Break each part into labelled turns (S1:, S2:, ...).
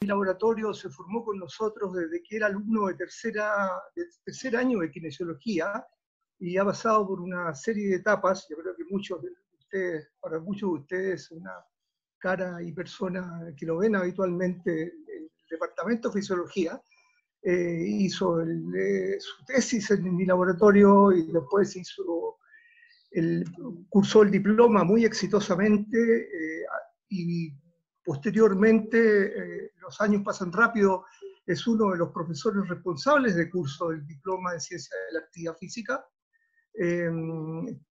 S1: Mi laboratorio se formó con nosotros desde que era alumno de tercer año de kinesiología y ha pasado por una serie de etapas. Yo creo que para muchos de ustedes, una cara y persona que lo ven habitualmente en el departamento de fisiología, hizo su tesis en mi laboratorio y después cursó el diploma muy exitosamente y posteriormente, los años pasan rápido, es uno de los profesores responsables del curso del diploma en ciencia de la actividad física.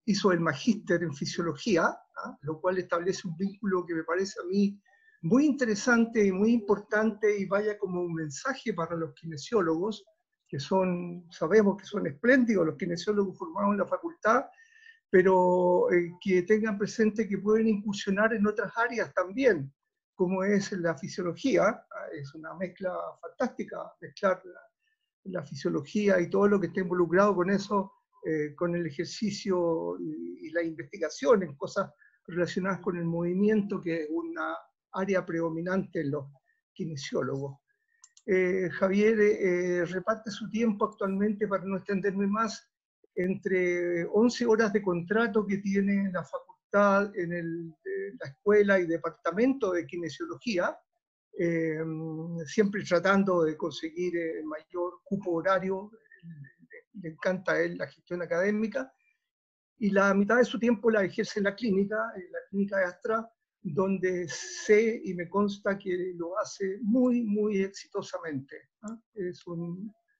S1: Hizo el magíster en fisiología, lo cual establece un vínculo que me parece a mí muy interesante y muy importante, y vaya como un mensaje para los kinesiólogos, sabemos que son espléndidos los kinesiólogos formados en la facultad, pero que tengan presente que pueden incursionar en otras áreas también, como es la fisiología. Es una mezcla fantástica, mezclar la fisiología y todo lo que está involucrado con eso, con el ejercicio y la investigación en cosas relacionadas con el movimiento, que es una área predominante en los kinesiólogos. Javier reparte su tiempo actualmente, para no extenderme más, entre 11 horas de contrato que tiene la facultad en la escuela y departamento de kinesiología, siempre tratando de conseguir el mayor cupo horario. Le encanta a él la gestión académica, y la mitad de su tiempo la ejerce en la clínica de Astra, donde sé y me consta que lo hace muy, muy exitosamente.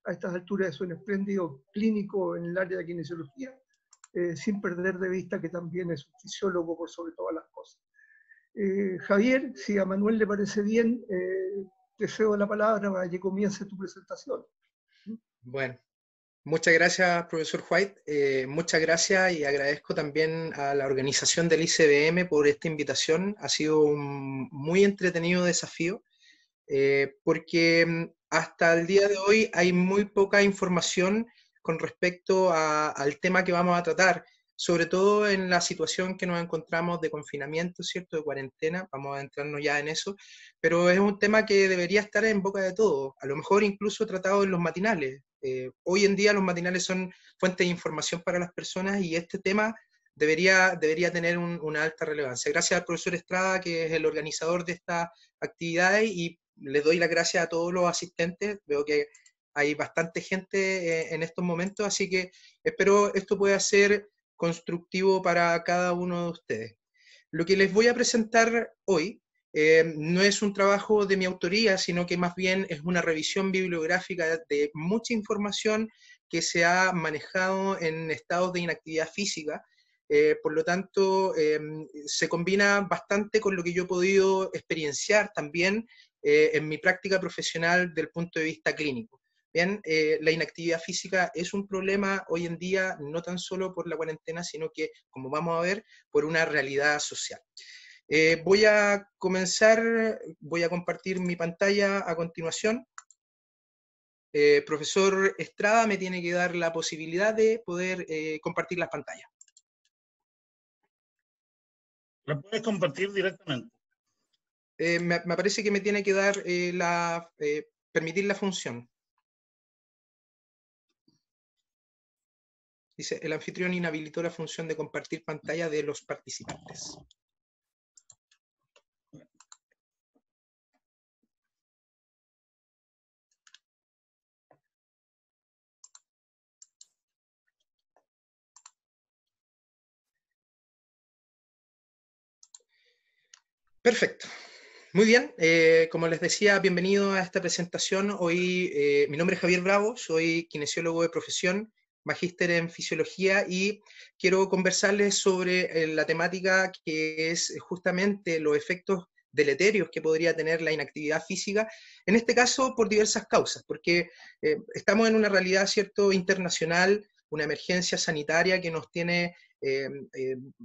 S1: A estas alturas es un espléndido clínico en el área de kinesiología, sin perder de vista que también es un fisiólogo por sobre todas las cosas. Javier, si a Manuel le parece bien, te cedo la palabra para que comience tu presentación.
S2: Bueno, muchas gracias, profesor White. Muchas gracias, y agradezco también a la organización del ICBM por esta invitación. Ha sido un muy entretenido desafío, porque hasta el día de hoy hay muy poca información con respecto al tema que vamos a tratar, sobre todo en la situación que nos encontramos de confinamiento, ¿cierto?, de cuarentena. Vamos a entrarnos ya en eso, pero es un tema que debería estar en boca de todos, a lo mejor incluso tratado en los matinales. Hoy en día los matinales son fuente de información para las personas, y este tema debería tener una alta relevancia. Gracias al profesor Estrada, que es el organizador de esta actividad, y les doy las gracias a todos los asistentes. Veo que hay bastante gente en estos momentos, así que espero esto pueda ser constructivo para cada uno de ustedes. Lo que les voy a presentar hoy no es un trabajo de mi autoría, sino que más bien es una revisión bibliográfica de mucha información que se ha manejado en estados de inactividad física. Por lo tanto, se combina bastante con lo que yo he podido experienciar también en mi práctica profesional del punto de vista clínico. Bien, la inactividad física es un problema hoy en día, no tan solo por la cuarentena, sino que, como vamos a ver, por una realidad social. Voy a compartir mi pantalla a continuación. Profesor Estrada me tiene que dar la posibilidad de poder compartir las pantallas.
S3: ¿La puedes compartir directamente?
S2: Me parece que me tiene que dar permitir la función. Dice, el anfitrión inhabilitó la función de compartir pantalla de los participantes. Perfecto. Muy bien, como les decía, bienvenido a esta presentación. Hoy mi nombre es Javier Bravo, soy kinesiólogo de profesión, magíster en fisiología, y quiero conversarles sobre la temática que es justamente los efectos deleterios que podría tener la inactividad física, en este caso por diversas causas, porque estamos en una realidad, ¿cierto?, internacional, una emergencia sanitaria que nos tiene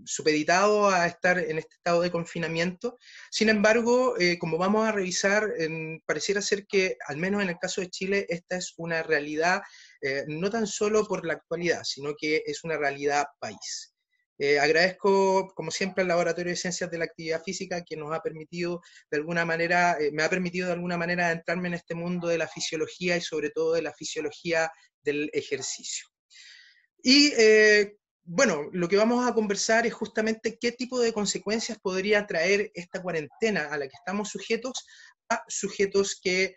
S2: supeditado a estar en este estado de confinamiento. Sin embargo, como vamos a revisar, pareciera ser que, al menos en el caso de Chile, esta es una realidad no tan solo por la actualidad, sino que es una realidad país. Agradezco, como siempre, al Laboratorio de Ciencias de la Actividad Física, que nos ha permitido, de alguna manera, me ha permitido de alguna manera adentrarme en este mundo de la fisiología y sobre todo de la fisiología del ejercicio. Y bueno, lo que vamos a conversar es justamente qué tipo de consecuencias podría traer esta cuarentena a la que estamos sujetos a sujetos que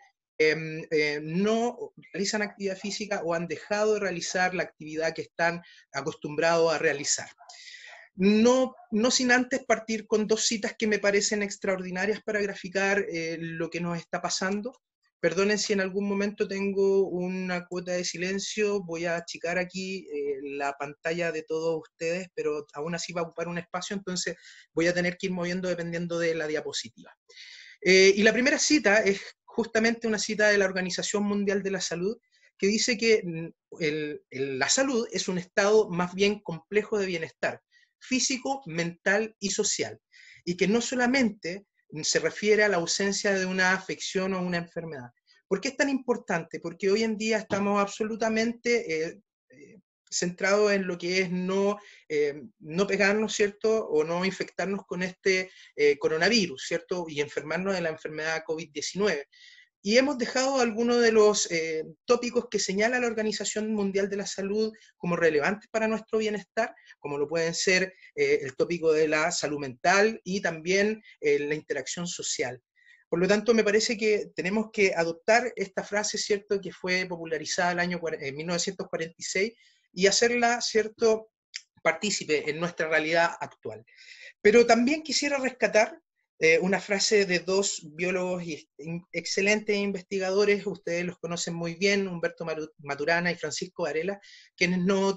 S2: no realizan actividad física o han dejado de realizar la actividad que están acostumbrados a realizar. No sin antes partir con dos citas que me parecen extraordinarias para graficar lo que nos está pasando. Perdonen si en algún momento tengo una cuota de silencio, voy a achicar aquí la pantalla de todos ustedes, pero aún así va a ocupar un espacio, entonces voy a tener que ir moviendo dependiendo de la diapositiva. Y la primera cita es justamente una cita de la Organización Mundial de la Salud, que dice que la salud es un estado más bien complejo de bienestar, físico, mental y social, y que no solamente se refiere a la ausencia de una afección o una enfermedad. ¿Por qué es tan importante? Porque hoy en día estamos absolutamente centrados en lo que es no pegarnos, ¿cierto? O no infectarnos con este coronavirus, ¿cierto? Y enfermarnos de la enfermedad COVID-19. Y hemos dejado algunos de los tópicos que señala la Organización Mundial de la Salud como relevantes para nuestro bienestar, como lo pueden ser el tópico de la salud mental y también la interacción social. Por lo tanto, me parece que tenemos que adoptar esta frase, ¿cierto?, que fue popularizada el año 1946 y hacerla, ¿cierto?, partícipe en nuestra realidad actual. Pero también quisiera rescatar una frase de dos biólogos excelentes investigadores, ustedes los conocen muy bien, Humberto Maturana y Francisco Varela, quienes nos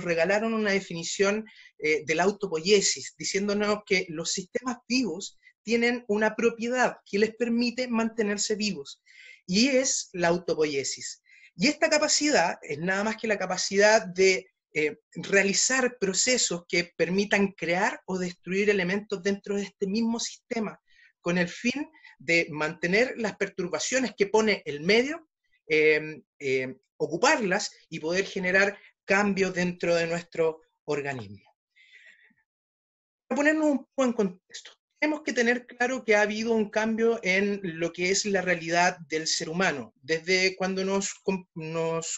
S2: regalaron una definición de la autopoiesis, diciéndonos que los sistemas vivos tienen una propiedad que les permite mantenerse vivos, y es la autopoiesis. Y esta capacidad es nada más que la capacidad de realizar procesos que permitan crear o destruir elementos dentro de este mismo sistema, con el fin de mantener las perturbaciones que pone el medio, ocuparlas y poder generar cambios dentro de nuestro organismo. Para ponernos un poco en contexto, tenemos que tener claro que ha habido un cambio en lo que es la realidad del ser humano. Desde cuando nos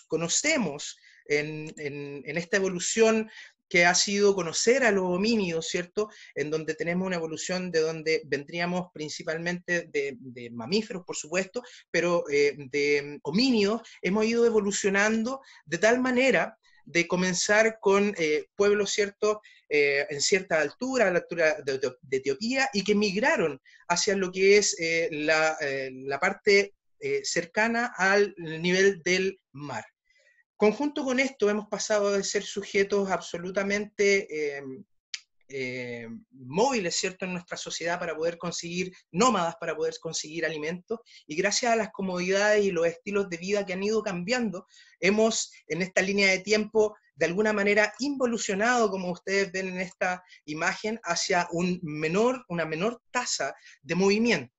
S2: conocemos en esta evolución que ha sido conocer a los homínidos, ¿cierto? En donde tenemos una evolución de donde vendríamos principalmente de mamíferos, por supuesto, pero de homínidos, hemos ido evolucionando de tal manera de comenzar con pueblos, ¿cierto?, en cierta altura, a la altura de Etiopía, y que migraron hacia lo que es la parte cercana al nivel del mar. Conjunto con esto, hemos pasado de ser sujetos absolutamente móviles, ¿cierto?, en nuestra sociedad para poder conseguir, nómadas para poder conseguir alimentos, y gracias a las comodidades y los estilos de vida que han ido cambiando, hemos en esta línea de tiempo de alguna manera involucionado, como ustedes ven en esta imagen, hacia una menor tasa de movimiento.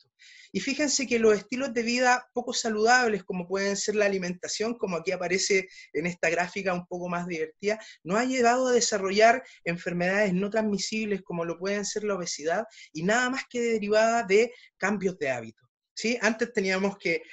S2: Y fíjense que los estilos de vida poco saludables, como pueden ser la alimentación, como aquí aparece en esta gráfica un poco más divertida, nos ha llevado a desarrollar enfermedades no transmisibles como lo pueden ser la obesidad y nada más que derivada de cambios de hábitos. ¿Sí? Antes teníamos que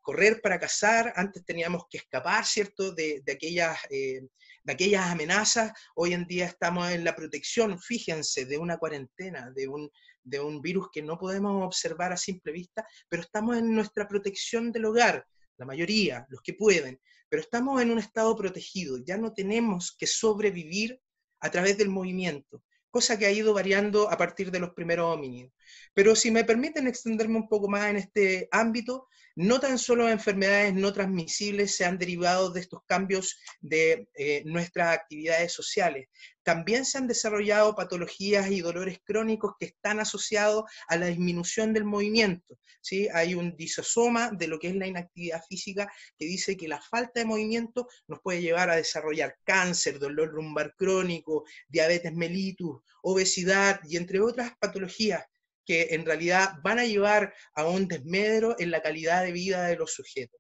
S2: correr para cazar, antes teníamos que escapar, ¿cierto?, de aquellas amenazas. Hoy en día estamos en la protección, fíjense, de una cuarentena, de un virus que no podemos observar a simple vista, pero estamos en nuestra protección del hogar, la mayoría, los que pueden, pero estamos en un estado protegido, ya no tenemos que sobrevivir a través del movimiento, cosa que ha ido variando a partir de los primeros homínidos. Pero si me permiten extenderme un poco más en este ámbito, no tan solo enfermedades no transmisibles se han derivado de estos cambios de nuestras actividades sociales, también se han desarrollado patologías y dolores crónicos que están asociados a la disminución del movimiento, ¿sí? Hay un disosoma de lo que es la inactividad física que dice que la falta de movimiento nos puede llevar a desarrollar cáncer, dolor lumbar crónico, diabetes mellitus, obesidad y entre otras patologías que en realidad van a llevar a un desmedro en la calidad de vida de los sujetos.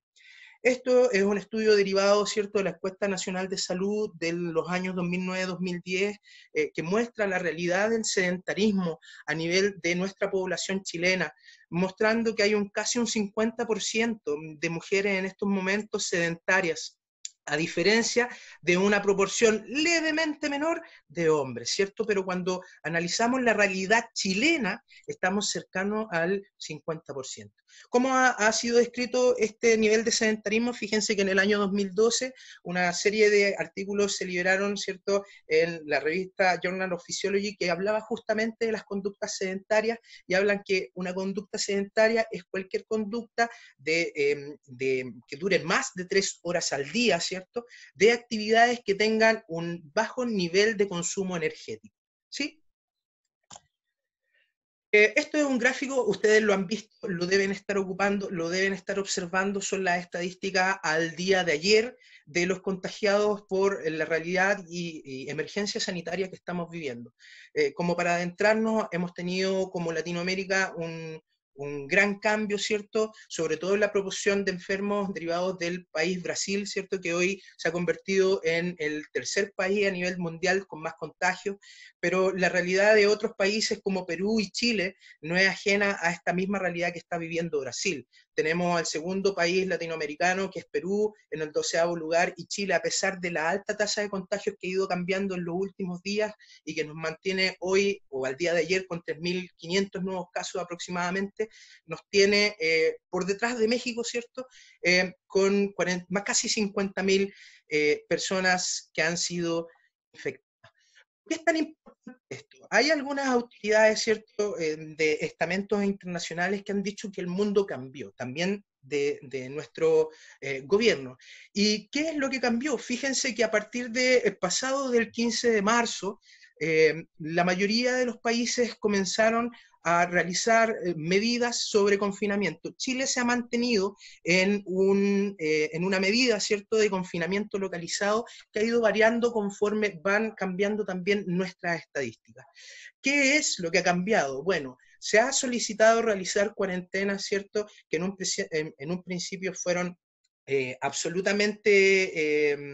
S2: Esto es un estudio derivado, ¿cierto?, de la Encuesta Nacional de Salud de los años 2009-2010, que muestra la realidad del sedentarismo a nivel de nuestra población chilena, mostrando que hay casi un 50% de mujeres en estos momentos sedentarias, a diferencia de una proporción levemente menor de hombres, ¿cierto? Pero cuando analizamos la realidad chilena, estamos cercanos al 50%. ¿Cómo ha sido descrito este nivel de sedentarismo? Fíjense que en el año 2012 una serie de artículos se liberaron, ¿cierto?, en la revista Journal of Physiology, que hablaba justamente de las conductas sedentarias, y hablan que una conducta sedentaria es cualquier conducta que dure más de 3 horas al día, ¿cierto?, de actividades que tengan un bajo nivel de consumo energético, ¿sí? Esto es un gráfico, ustedes lo han visto, lo deben estar ocupando, lo deben estar observando, son las estadísticas al día de ayer de los contagiados por la realidad y emergencia sanitaria que estamos viviendo. Como para adentrarnos, hemos tenido como Latinoamérica un gran cambio, ¿cierto?, sobre todo en la proporción de enfermos derivados del país Brasil, ¿cierto?, que hoy se ha convertido en el tercer país a nivel mundial con más contagios, pero la realidad de otros países como Perú y Chile no es ajena a esta misma realidad que está viviendo Brasil. Tenemos al segundo país latinoamericano, que es Perú, en el 12º lugar, y Chile, a pesar de la alta tasa de contagios que ha ido cambiando en los últimos días y que nos mantiene hoy, o al día de ayer, con 3.500 nuevos casos aproximadamente, nos tiene por detrás de México, ¿cierto?, con casi 50.000 personas que han sido infectadas. ¿Por qué es tan importante esto? Hay algunas autoridades, ¿cierto?, de estamentos internacionales que han dicho que el mundo cambió, también de nuestro gobierno. ¿Y qué es lo que cambió? Fíjense que a partir del pasado del 15 de marzo, la mayoría de los países comenzaron a realizar medidas sobre confinamiento. Chile se ha mantenido en una medida, ¿cierto?, de confinamiento localizado que ha ido variando conforme van cambiando también nuestras estadísticas. ¿Qué es lo que ha cambiado? Bueno, se ha solicitado realizar cuarentenas, ¿cierto?, que en un principio fueron absolutamente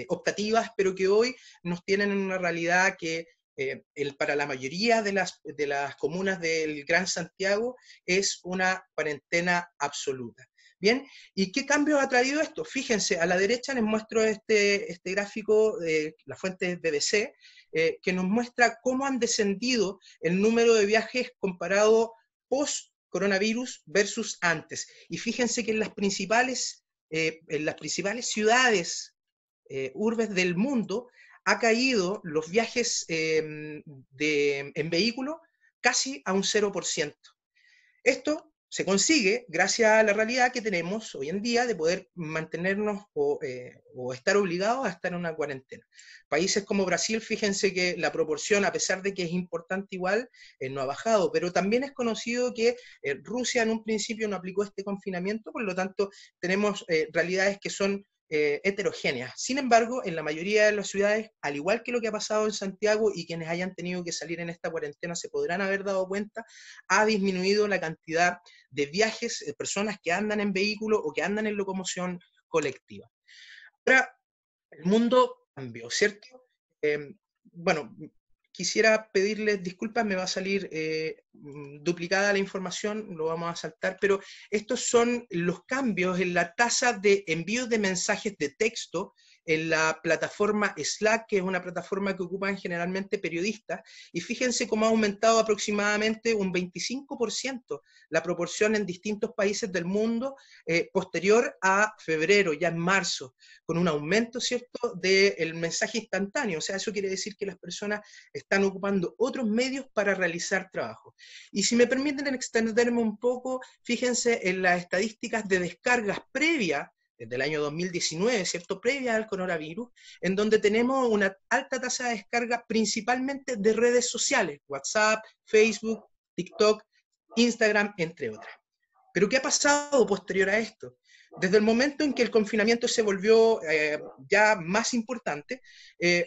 S2: optativas, pero que hoy nos tienen en una realidad que para la mayoría de las comunas del Gran Santiago es una cuarentena absoluta. Bien, ¿y qué cambios ha traído esto? Fíjense, a la derecha les muestro este gráfico, la fuente es BBC, que nos muestra cómo han descendido el número de viajes comparado post-coronavirus versus antes. Y fíjense que en las principales ciudades, urbes del mundo, ha caído los viajes en vehículo casi a un 0%. Esto se consigue gracias a la realidad que tenemos hoy en día de poder mantenernos o estar obligados a estar en una cuarentena. Países como Brasil, fíjense que la proporción, a pesar de que es importante igual, no ha bajado, pero también es conocido que Rusia en un principio no aplicó este confinamiento, por lo tanto tenemos realidades que son heterogéneas. Sin embargo, en la mayoría de las ciudades, al igual que lo que ha pasado en Santiago, y quienes hayan tenido que salir en esta cuarentena se podrán haber dado cuenta, ha disminuido la cantidad de viajes, de personas que andan en vehículo o que andan en locomoción colectiva. Ahora, el mundo cambió, ¿cierto? Bueno, quisiera pedirles disculpas, me va a salir duplicada la información, lo vamos a saltar, pero estos son los cambios en la tasa de envíos de mensajes de texto en la plataforma Slack, que es una plataforma que ocupan generalmente periodistas, y fíjense cómo ha aumentado aproximadamente un 25% la proporción en distintos países del mundo posterior a febrero, ya en marzo, con un aumento, ¿cierto?, del mensaje instantáneo. O sea, eso quiere decir que las personas están ocupando otros medios para realizar trabajo. Y si me permiten extenderme un poco, fíjense en las estadísticas de descargas previas, desde el año 2019, ¿cierto?, previa al coronavirus, en donde tenemos una alta tasa de descarga principalmente de redes sociales, WhatsApp, Facebook, TikTok, Instagram, entre otras. Pero ¿qué ha pasado posterior a esto? Desde el momento en que el confinamiento se volvió ya más importante,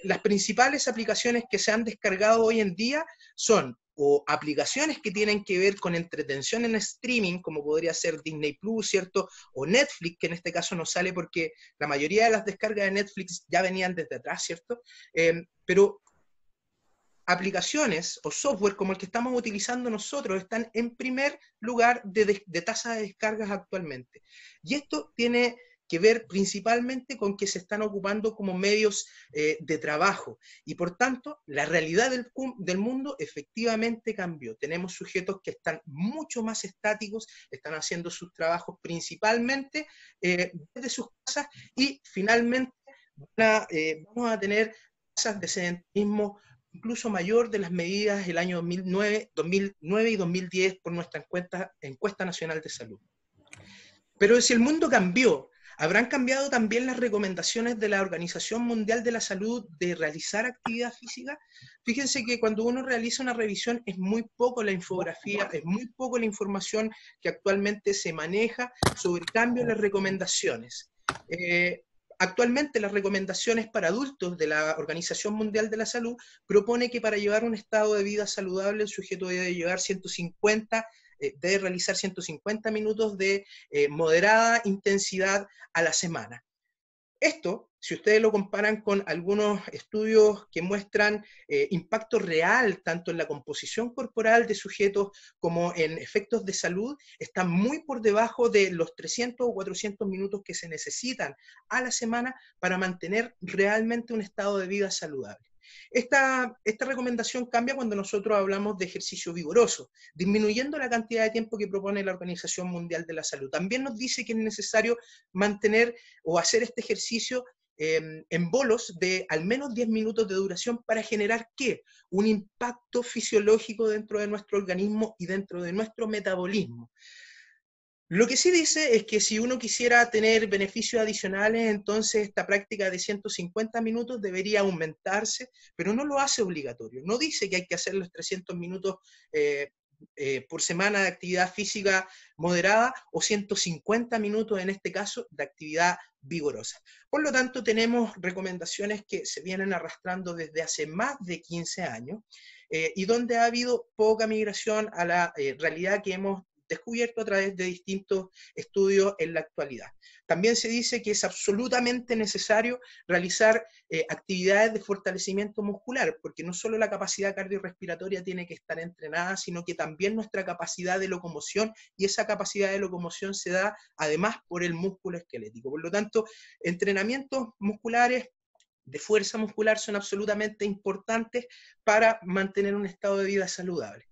S2: las principales aplicaciones que se han descargado hoy en día son o aplicaciones que tienen que ver con entretención en streaming, como podría ser Disney Plus, ¿cierto? O Netflix, que en este caso no sale porque la mayoría de las descargas de Netflix ya venían desde atrás, ¿cierto? Pero aplicaciones o software como el que estamos utilizando nosotros están en primer lugar de tasa de descargas actualmente. Y esto tiene que ver principalmente con que se están ocupando como medios de trabajo. Y por tanto, la realidad del mundo efectivamente cambió. Tenemos sujetos que están mucho más estáticos, están haciendo sus trabajos principalmente desde sus casas y finalmente vamos a tener tasas de sedentarismo incluso mayor de las medidas del año 2009 y 2010 por nuestra encuesta nacional de salud. Pero si el mundo cambió, ¿habrán cambiado también las recomendaciones de la Organización Mundial de la Salud de realizar actividad física? Fíjense que cuando uno realiza una revisión es muy poco la infografía, es muy poco la información que actualmente se maneja sobre cambio en las recomendaciones. Actualmente las recomendaciones para adultos de la Organización Mundial de la Salud propone que para llevar un estado de vida saludable el sujeto debe realizar 150 minutos de moderada intensidad a la semana. Esto, si ustedes lo comparan con algunos estudios que muestran impacto real, tanto en la composición corporal de sujetos como en efectos de salud, está muy por debajo de los 300 o 400 minutos que se necesitan a la semana para mantener realmente un estado de vida saludable. Esta recomendación cambia cuando nosotros hablamos de ejercicio vigoroso, disminuyendo la cantidad de tiempo que propone la Organización Mundial de la Salud. También nos dice que es necesario mantener o hacer este ejercicio en bolos de al menos 10 minutos de duración para generar ¿qué? Un impacto fisiológico dentro de nuestro organismo y dentro de nuestro metabolismo. Lo que sí dice es que si uno quisiera tener beneficios adicionales, entonces esta práctica de 150 minutos debería aumentarse, pero no lo hace obligatorio. No dice que hay que hacer los 300 minutos por semana de actividad física moderada o 150 minutos en este caso de actividad vigorosa. Por lo tanto, tenemos recomendaciones que se vienen arrastrando desde hace más de 15 años y donde ha habido poca migración a la realidad que hemos descubierto a través de distintos estudios en la actualidad. También se dice que es absolutamente necesario realizar actividades de fortalecimiento muscular, porque no solo la capacidad cardiorrespiratoria tiene que estar entrenada, sino que también nuestra capacidad de locomoción, y esa capacidad de locomoción se da además por el músculo esquelético. Por lo tanto, entrenamientos musculares de fuerza muscular son absolutamente importantes para mantener un estado de vida saludable.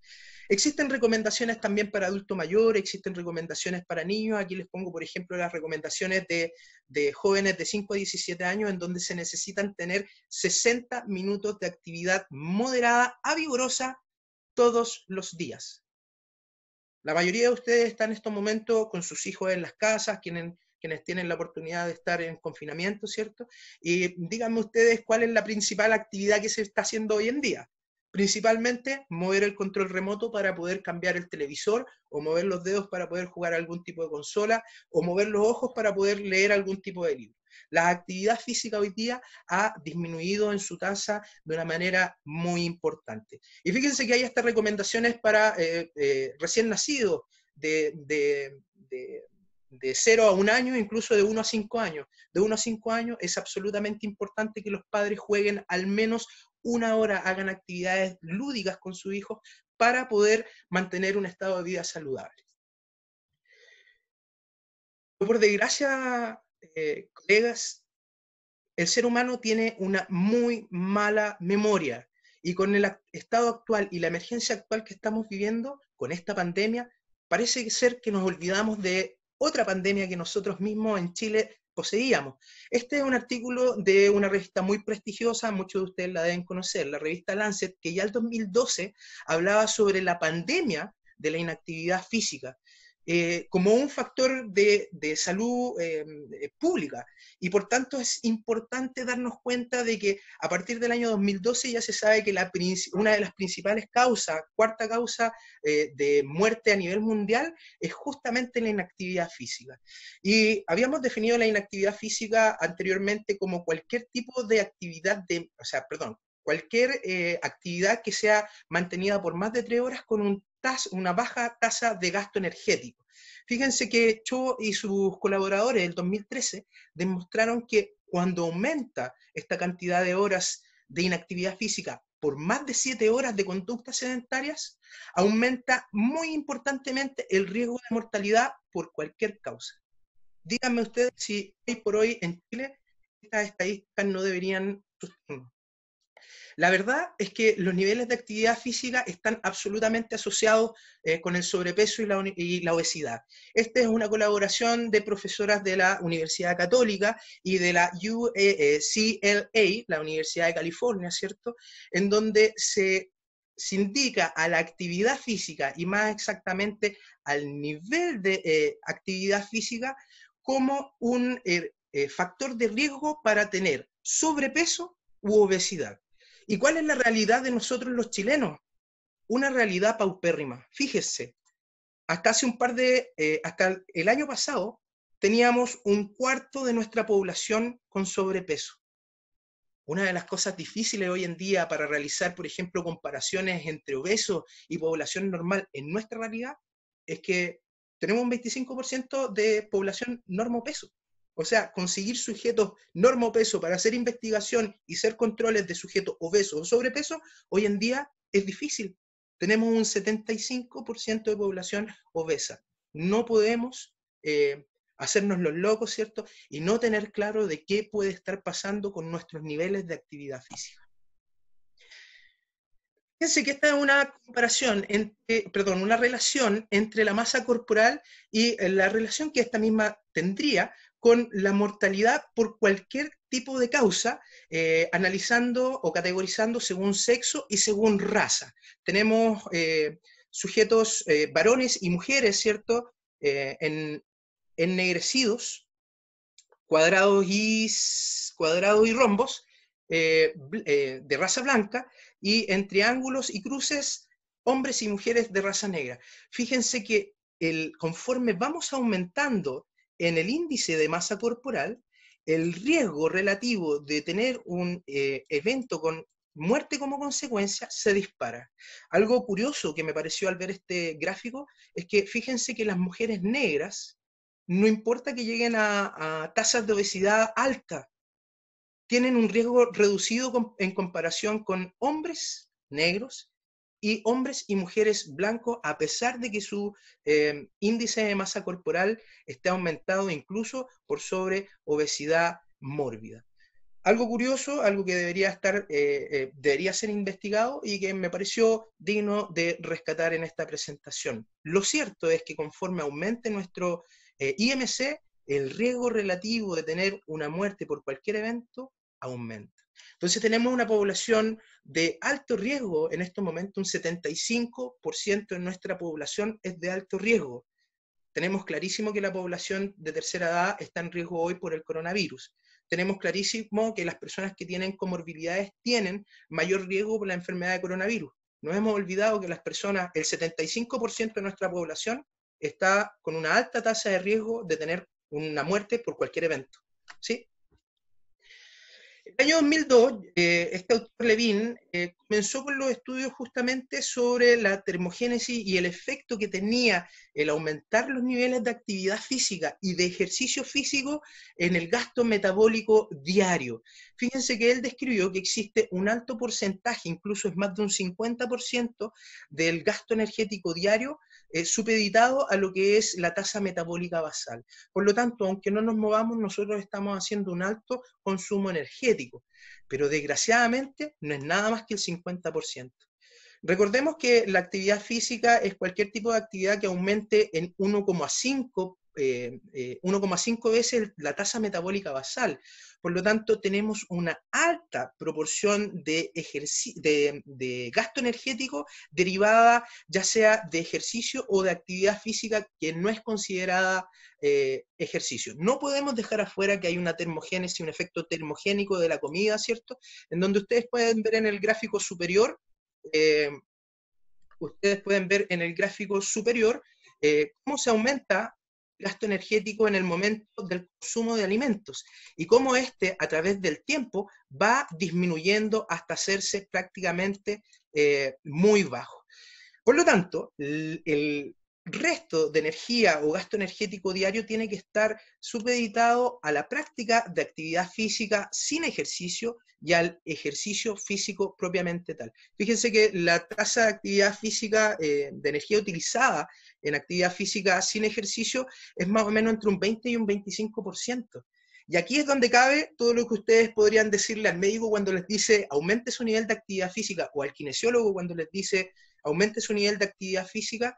S2: Existen recomendaciones también para adulto mayor, existen recomendaciones para niños. Aquí les pongo, por ejemplo, las recomendaciones de jóvenes de 5 a 17 años, en donde se necesitan tener 60 minutos de actividad moderada a vigorosa todos los días. La mayoría de ustedes están en estos momentos con sus hijos en las casas, quienes tienen la oportunidad de estar en confinamiento, ¿cierto? Y díganme ustedes cuál es la principal actividad que se está haciendo hoy en día. Principalmente mover el control remoto para poder cambiar el televisor, o mover los dedos para poder jugar algún tipo de consola, o mover los ojos para poder leer algún tipo de libro. La actividad física hoy día ha disminuido en su tasa de una manera muy importante. Y fíjense que hay hasta recomendaciones para recién nacidos de 0 a 1 año, incluso de 1 a 5 años. De 1 a 5 años es absolutamente importante que los padres jueguen al menos 1 hora, hagan actividades lúdicas con sus hijos para poder mantener un estado de vida saludable. Por desgracia, colegas, el ser humano tiene una muy mala memoria, y con el estado actual y la emergencia actual que estamos viviendo, con esta pandemia, parece ser que nos olvidamos de otra pandemia que nosotros mismos en Chile poseíamos. Este es un artículo de una revista muy prestigiosa, muchos de ustedes la deben conocer, la revista Lancet, que ya el 2012 hablaba sobre la pandemia de la inactividad física como un factor de salud pública. Y por tanto es importante darnos cuenta de que a partir del año 2012 ya se sabe que una de las principales causas, cuarta causa de muerte a nivel mundial, es justamente la inactividad física. Y habíamos definido la inactividad física anteriormente como cualquier tipo de actividad cualquier actividad que sea mantenida por más de 3 horas con una baja tasa de gasto energético. Fíjense que Cho y sus colaboradores en 2013 demostraron que cuando aumenta esta cantidad de horas de inactividad física por más de 7 horas de conductas sedentarias, aumenta muy importantemente el riesgo de mortalidad por cualquier causa. Díganme ustedes si hoy por hoy en Chile estas estadísticas no deberían sustentarnos. La verdad es que los niveles de actividad física están absolutamente asociados con el sobrepeso y la obesidad. Esta es una colaboración de profesoras de la Universidad Católica y de la UCLA, la Universidad de California, ¿cierto? En donde se indica a la actividad física y más exactamente al nivel de actividad física como un factor de riesgo para tener sobrepeso u obesidad. ¿Y cuál es la realidad de nosotros los chilenos? Una realidad paupérrima. Fíjese, hasta el año pasado teníamos 1/4 de nuestra población con sobrepeso. Una de las cosas difíciles hoy en día para realizar, por ejemplo, comparaciones entre obesos y población normal en nuestra realidad es que tenemos un 25% de población normopeso. O sea, conseguir sujetos normopeso para hacer investigación y hacer controles de sujetos obesos o sobrepeso, hoy en día es difícil. Tenemos un 75% de población obesa. No podemos hacernos los locos, ¿cierto? Y no tener claro de qué puede estar pasando con nuestros niveles de actividad física. Fíjense que esta es una una relación entre la masa corporal y la relación que esta misma tendría con la mortalidad por cualquier tipo de causa, analizando o categorizando según sexo y según raza. Tenemos sujetos varones y mujeres, ¿cierto? Ennegrecidos, cuadrados y rombos, de raza blanca, y en triángulos y cruces, hombres y mujeres de raza negra. Fíjense que conforme vamos aumentando en el índice de masa corporal, el riesgo relativo de tener un evento con muerte como consecuencia se dispara. Algo curioso que me pareció al ver este gráfico es que fíjense que las mujeres negras, no importa que lleguen a tasas de obesidad altas, tienen un riesgo reducido en comparación con hombres negros y hombres y mujeres blancos, a pesar de que su índice de masa corporal esté aumentado incluso por sobre obesidad mórbida. Algo curioso, algo que debería ser investigado y que me pareció digno de rescatar en esta presentación. Lo cierto es que conforme aumente nuestro IMC, el riesgo relativo de tener una muerte por cualquier evento aumenta. Entonces tenemos una población de alto riesgo en estos momentos, un 75% de nuestra población es de alto riesgo. Tenemos clarísimo que la población de tercera edad está en riesgo hoy por el coronavirus. Tenemos clarísimo que las personas que tienen comorbilidades tienen mayor riesgo por la enfermedad de coronavirus. Nos hemos olvidado que las personas, el 75% de nuestra población está con una alta tasa de riesgo de tener una muerte por cualquier evento, ¿sí? En el año 2002, este autor Levin comenzó con los estudios justamente sobre la termogénesis y el efecto que tenía el aumentar los niveles de actividad física y de ejercicio físico en el gasto metabólico diario. Fíjense que él describió que existe un alto porcentaje, incluso es más de un 50% del gasto energético diario supeditado a lo que es la tasa metabólica basal. Por lo tanto, aunque no nos movamos, nosotros estamos haciendo un alto consumo energético, pero desgraciadamente no es nada más que el 50%. Recordemos que la actividad física es cualquier tipo de actividad que aumente en 1,5 veces la tasa metabólica basal. Por lo tanto, tenemos una alta proporción de gasto energético derivada ya sea de ejercicio o de actividad física que no es considerada ejercicio. No podemos dejar afuera que hay una termogénesis, un efecto termogénico de la comida, ¿cierto? En donde ustedes pueden ver en el gráfico superior, cómo se aumenta gasto energético en el momento del consumo de alimentos y cómo este a través del tiempo va disminuyendo hasta hacerse prácticamente muy bajo. Por lo tanto, el resto de energía o gasto energético diario tiene que estar supeditado a la práctica de actividad física sin ejercicio y al ejercicio físico propiamente tal. Fíjense que la tasa de actividad física, de energía utilizada en actividad física sin ejercicio es más o menos entre un 20 y un 25%. Y aquí es donde cabe todo lo que ustedes podrían decirle al médico cuando les dice aumente su nivel de actividad física, o al kinesiólogo cuando les dice aumente su nivel de actividad física,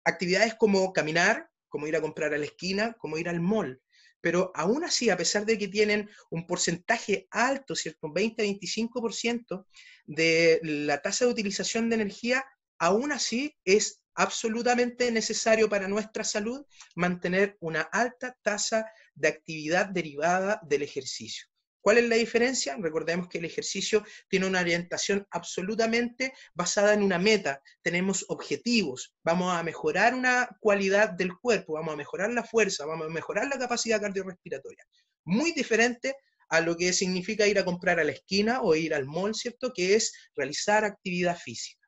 S2: actividades como caminar, como ir a comprar a la esquina, como ir al mall. Pero aún así, a pesar de que tienen un porcentaje alto, ¿cierto? Un 20-25% de la tasa de utilización de energía, aún así es absolutamente necesario para nuestra salud mantener una alta tasa de actividad derivada del ejercicio. ¿Cuál es la diferencia? Recordemos que el ejercicio tiene una orientación absolutamente basada en una meta. Tenemos objetivos. Vamos a mejorar una cualidad del cuerpo, vamos a mejorar la fuerza, vamos a mejorar la capacidad cardiorrespiratoria. Muy diferente a lo que significa ir a comprar a la esquina o ir al mall, ¿cierto? Que es realizar actividad física.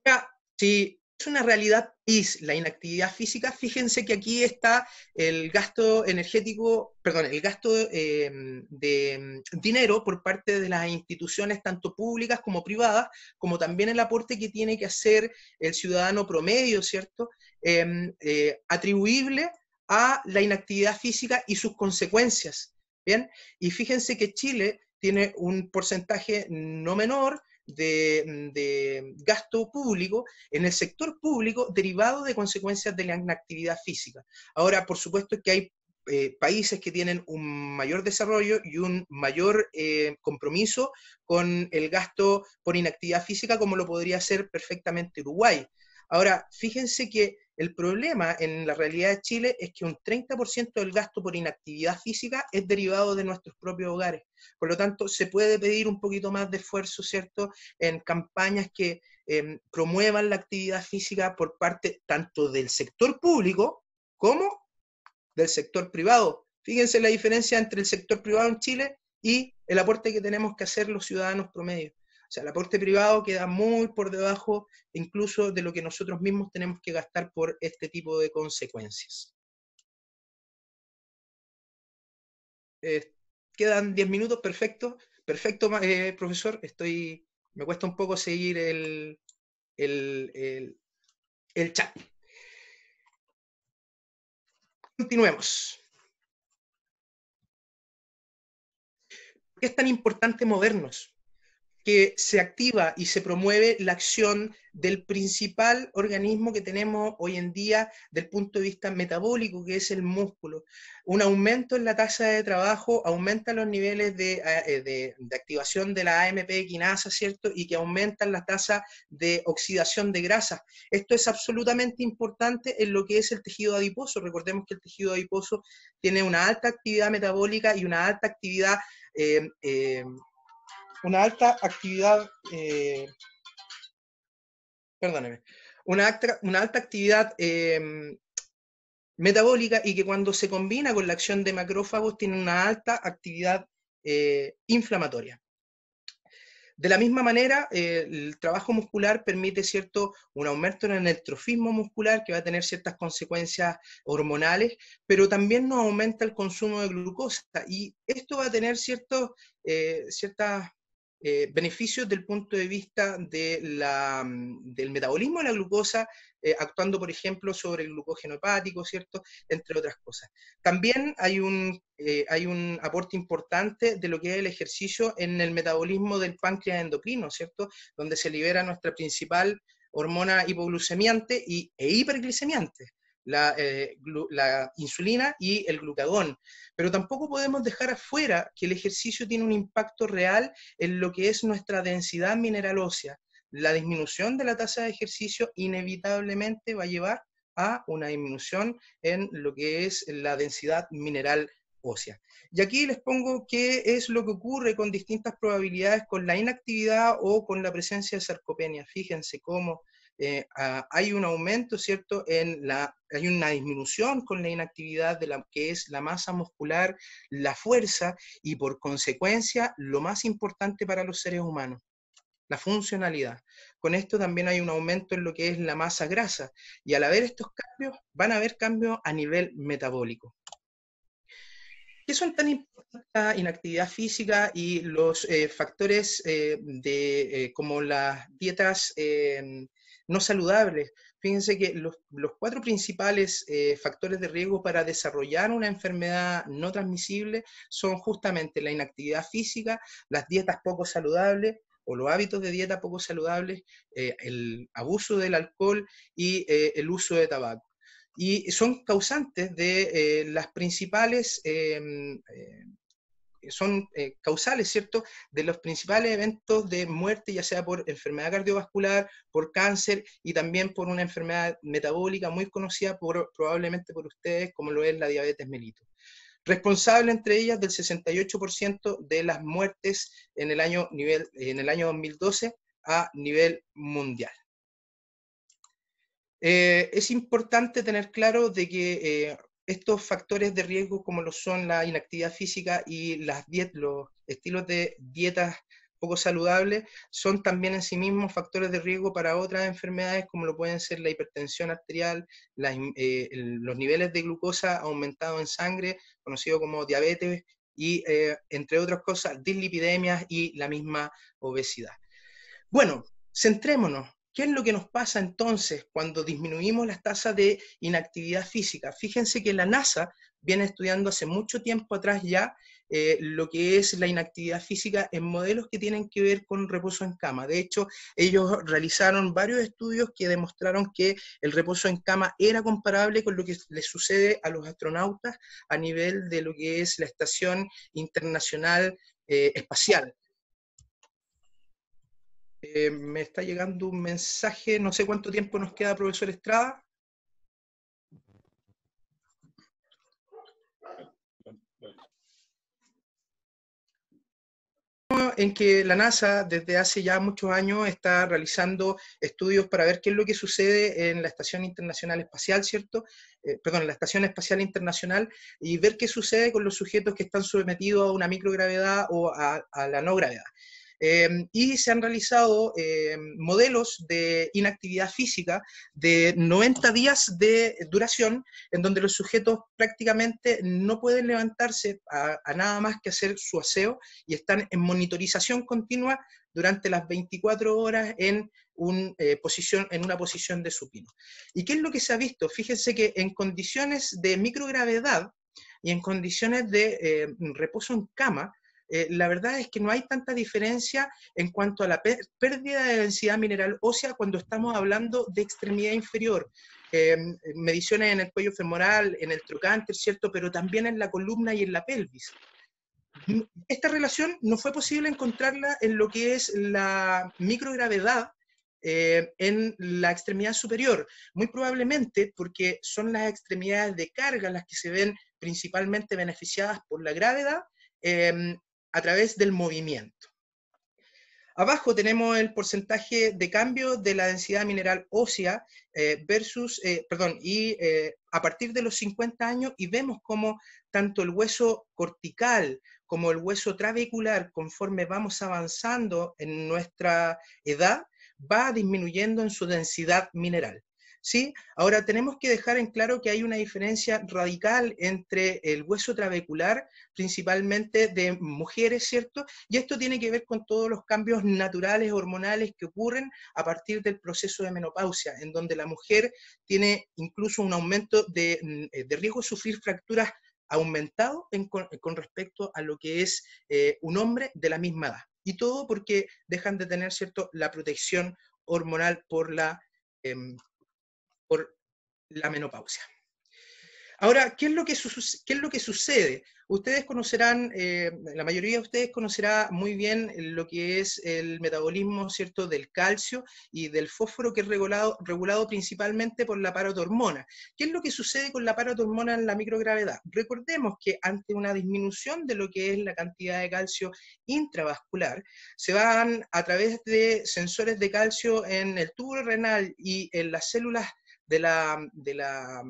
S2: Ahora, si es una realidad país la inactividad física, fíjense que aquí está el gasto energético, perdón, el gasto de dinero por parte de las instituciones tanto públicas como privadas, como también el aporte que tiene que hacer el ciudadano promedio, ¿cierto? Atribuible a la inactividad física y sus consecuencias, ¿bien? Y fíjense que Chile tiene un porcentaje no menor de gasto público en el sector público derivado de consecuencias de la inactividad física. Ahora, por supuesto que hay países que tienen un mayor desarrollo y un mayor compromiso con el gasto por inactividad física, como lo podría ser perfectamente Uruguay. Ahora, fíjense que el problema en la realidad de Chile es que un 30% del gasto por inactividad física es derivado de nuestros propios hogares. Por lo tanto, se puede pedir un poquito más de esfuerzo, ¿cierto?, en campañas que promuevan la actividad física por parte tanto del sector público como del sector privado. Fíjense la diferencia entre el sector privado en Chile y el aporte que tenemos que hacer los ciudadanos promedio. O sea, el aporte privado queda muy por debajo incluso de lo que nosotros mismos tenemos que gastar por este tipo de consecuencias. Quedan 10 minutos, perfecto. Perfecto, profesor. Me cuesta un poco seguir el chat. Continuemos. ¿Por qué es tan importante movernos? Que se activa y se promueve la acción del principal organismo que tenemos hoy en día del punto de vista metabólico, que es el músculo. Un aumento en la tasa de trabajo aumenta los niveles de activación de la AMP quinasa, ¿cierto? Y que aumentan la tasa de oxidación de grasa. Esto es absolutamente importante en lo que es el tejido adiposo. Recordemos que el tejido adiposo tiene una alta actividad metabólica y una alta actividad perdóneme, una alta actividad metabólica, y que cuando se combina con la acción de macrófagos tiene una alta actividad inflamatoria. De la misma manera, el trabajo muscular permite, ¿cierto?, un aumento en el neutrofismo muscular que va a tener ciertas consecuencias hormonales, pero también nos aumenta el consumo de glucosa, y esto va a tener ciertos beneficios del punto de vista del metabolismo de la glucosa, actuando, por ejemplo, sobre el glucógeno hepático, ¿cierto?, entre otras cosas. También hay un aporte importante de lo que es el ejercicio en el metabolismo del páncreas endocrino, ¿cierto?, donde se libera nuestra principal hormona hipoglucemiante e hiperglicemiante, la insulina y el glucagón. Pero tampoco podemos dejar afuera que el ejercicio tiene un impacto real en lo que es nuestra densidad mineral ósea. La disminución de la tasa de ejercicio inevitablemente va a llevar a una disminución en lo que es la densidad mineral ósea. Y aquí les pongo qué es lo que ocurre con distintas probabilidades con la inactividad o con la presencia de sarcopenia. Fíjense cómo hay un aumento, ¿cierto? Hay una disminución con la inactividad de la que es la masa muscular, la fuerza y por consecuencia lo más importante para los seres humanos, la funcionalidad. Con esto también hay un aumento en lo que es la masa grasa y al haber estos cambios van a haber cambios a nivel metabólico. ¿Qué son tan importantes la inactividad física y los factores como las dietas no saludables? Fíjense que los 4 principales factores de riesgo para desarrollar una enfermedad no transmisible son justamente la inactividad física, las dietas poco saludables o los hábitos de dieta poco saludables, el abuso del alcohol y el uso de tabaco. Y son causantes de las principales, son causales, ¿cierto?, de los principales eventos de muerte, ya sea por enfermedad cardiovascular, por cáncer y también por una enfermedad metabólica muy conocida probablemente por ustedes, como lo es la diabetes mellitus. Responsable entre ellas del 68% de las muertes en el año 2012 a nivel mundial. Es importante tener claro de que estos factores de riesgo, como lo son la inactividad física y los estilos de dietas poco saludables, son también en sí mismos factores de riesgo para otras enfermedades, como lo pueden ser la hipertensión arterial, los niveles de glucosa aumentados en sangre, conocido como diabetes, y entre otras cosas, dislipidemias y la misma obesidad. Bueno, centrémonos. ¿Qué es lo que nos pasa entonces cuando disminuimos las tasas de inactividad física? Fíjense que la NASA viene estudiando hace mucho tiempo atrás ya lo que es la inactividad física en modelos que tienen que ver con reposo en cama. De hecho, ellos realizaron varios estudios que demostraron que el reposo en cama era comparable con lo que les sucede a los astronautas a nivel de lo que es la Estación Internacional Espacial. Me está llegando un mensaje, no sé cuánto tiempo nos queda, profesor Estrada. En que la NASA desde hace ya muchos años está realizando estudios para ver qué es lo que sucede en la Estación Internacional Espacial, ¿cierto? Perdón, la Estación Espacial Internacional, y ver qué sucede con los sujetos que están sometidos a una microgravedad o a la no gravedad. Y se han realizado modelos de inactividad física de 90 días de duración, en donde los sujetos prácticamente no pueden levantarse a nada más que hacer su aseo y están en monitorización continua durante las 24 horas en una posición de supino. ¿Y qué es lo que se ha visto? Fíjense que en condiciones de microgravedad y en condiciones de reposo en cama, la verdad es que no hay tanta diferencia en cuanto a la pérdida de densidad mineral ósea cuando estamos hablando de extremidad inferior. Mediciones en el cuello femoral, en el trocánter, ¿cierto? Pero también en la columna y en la pelvis. Esta relación no fue posible encontrarla en lo que es la microgravedad en la extremidad superior, muy probablemente porque son las extremidades de carga las que se ven principalmente beneficiadas por la gravedad a través del movimiento. Abajo tenemos el porcentaje de cambio de la densidad mineral ósea a partir de los 50 años, y vemos como tanto el hueso cortical como el hueso trabecular, conforme vamos avanzando en nuestra edad, va disminuyendo en su densidad mineral. ¿Sí? Ahora tenemos que dejar en claro que hay una diferencia radical entre el hueso trabecular, principalmente de mujeres, ¿cierto? Y esto tiene que ver con todos los cambios naturales, hormonales que ocurren a partir del proceso de menopausia, en donde la mujer tiene incluso un aumento de riesgo de sufrir fracturas aumentado con respecto a lo que es un hombre de la misma edad. Y todo porque dejan de tener, ¿cierto?, la protección hormonal por la menopausia. Ahora, ¿qué es lo que sucede? Ustedes conocerán, la mayoría de ustedes conocerá muy bien lo que es el metabolismo, ¿cierto?, del calcio y del fósforo, que es regulado principalmente por la paratormona. ¿Qué es lo que sucede con la paratormona en la microgravedad? Recordemos que ante una disminución de lo que es la cantidad de calcio intravascular, se van a través de sensores de calcio en el tubo renal y en las células de la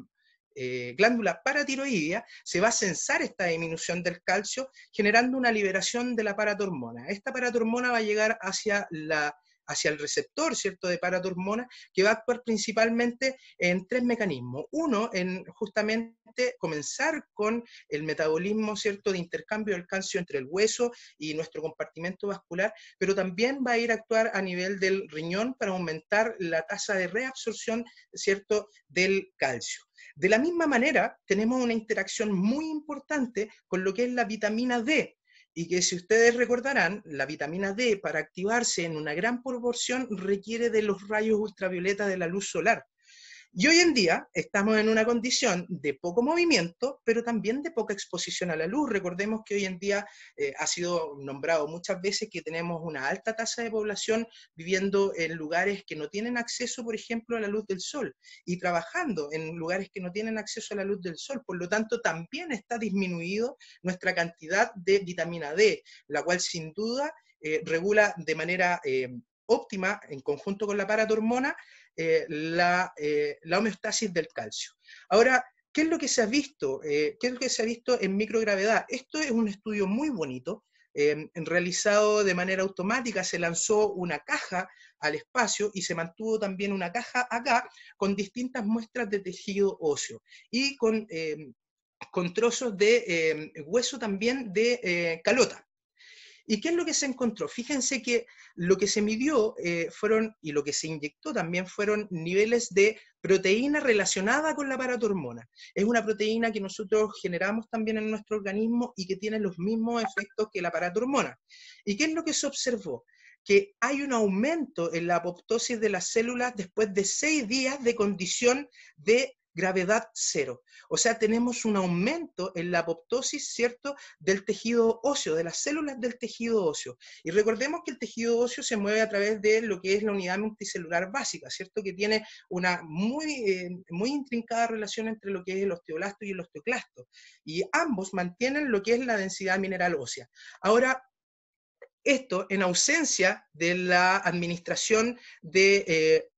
S2: glándula paratiroidea, se va a censar esta disminución del calcio, generando una liberación de la paratormona. Esta paratormona va a llegar hacia el receptor, ¿cierto?, de paratormona, que va a actuar principalmente en tres mecanismos. Uno, en justamente comenzar con el metabolismo, ¿cierto?, de intercambio del calcio entre el hueso y nuestro compartimento vascular, pero también va a ir a actuar a nivel del riñón para aumentar la tasa de reabsorción, ¿cierto?, del calcio. De la misma manera, tenemos una interacción muy importante con lo que es la vitamina D, y que si ustedes recordarán, la vitamina D, para activarse en una gran proporción, requiere de los rayos ultravioleta de la luz solar. Y hoy en día estamos en una condición de poco movimiento, pero también de poca exposición a la luz. Recordemos que hoy en día ha sido nombrado muchas veces que tenemos una alta tasa de población viviendo en lugares que no tienen acceso, por ejemplo, a la luz del sol, y trabajando en lugares que no tienen acceso a la luz del sol. Por lo tanto, también está disminuido nuestra cantidad de vitamina D, la cual sin duda regula de manera óptima, en conjunto con la paratormona, la homeostasis del calcio. Ahora, ¿qué es lo que se ha visto? ¿Qué es lo que se ha visto en microgravedad? Esto es un estudio muy bonito, realizado de manera automática. Se lanzó una caja al espacio y se mantuvo también una caja acá con distintas muestras de tejido óseo y con trozos de hueso también de calota. ¿Y qué es lo que se encontró? Fíjense que lo que se midió y lo que se inyectó también fueron niveles de proteína relacionada con la paratormona. Es una proteína que nosotros generamos también en nuestro organismo y que tiene los mismos efectos que la paratormona. ¿Y qué es lo que se observó? Que hay un aumento en la apoptosis de las células después de 6 días de condición de gravedad cero. O sea, tenemos un aumento en la apoptosis, ¿cierto?, del tejido óseo, de las células del tejido óseo. Y recordemos que el tejido óseo se mueve a través de lo que es la unidad multicelular básica, ¿cierto?, que tiene una muy intrincada relación entre lo que es el osteoblasto y el osteoclasto. Y ambos mantienen lo que es la densidad mineral ósea. Ahora, esto en ausencia de la administración de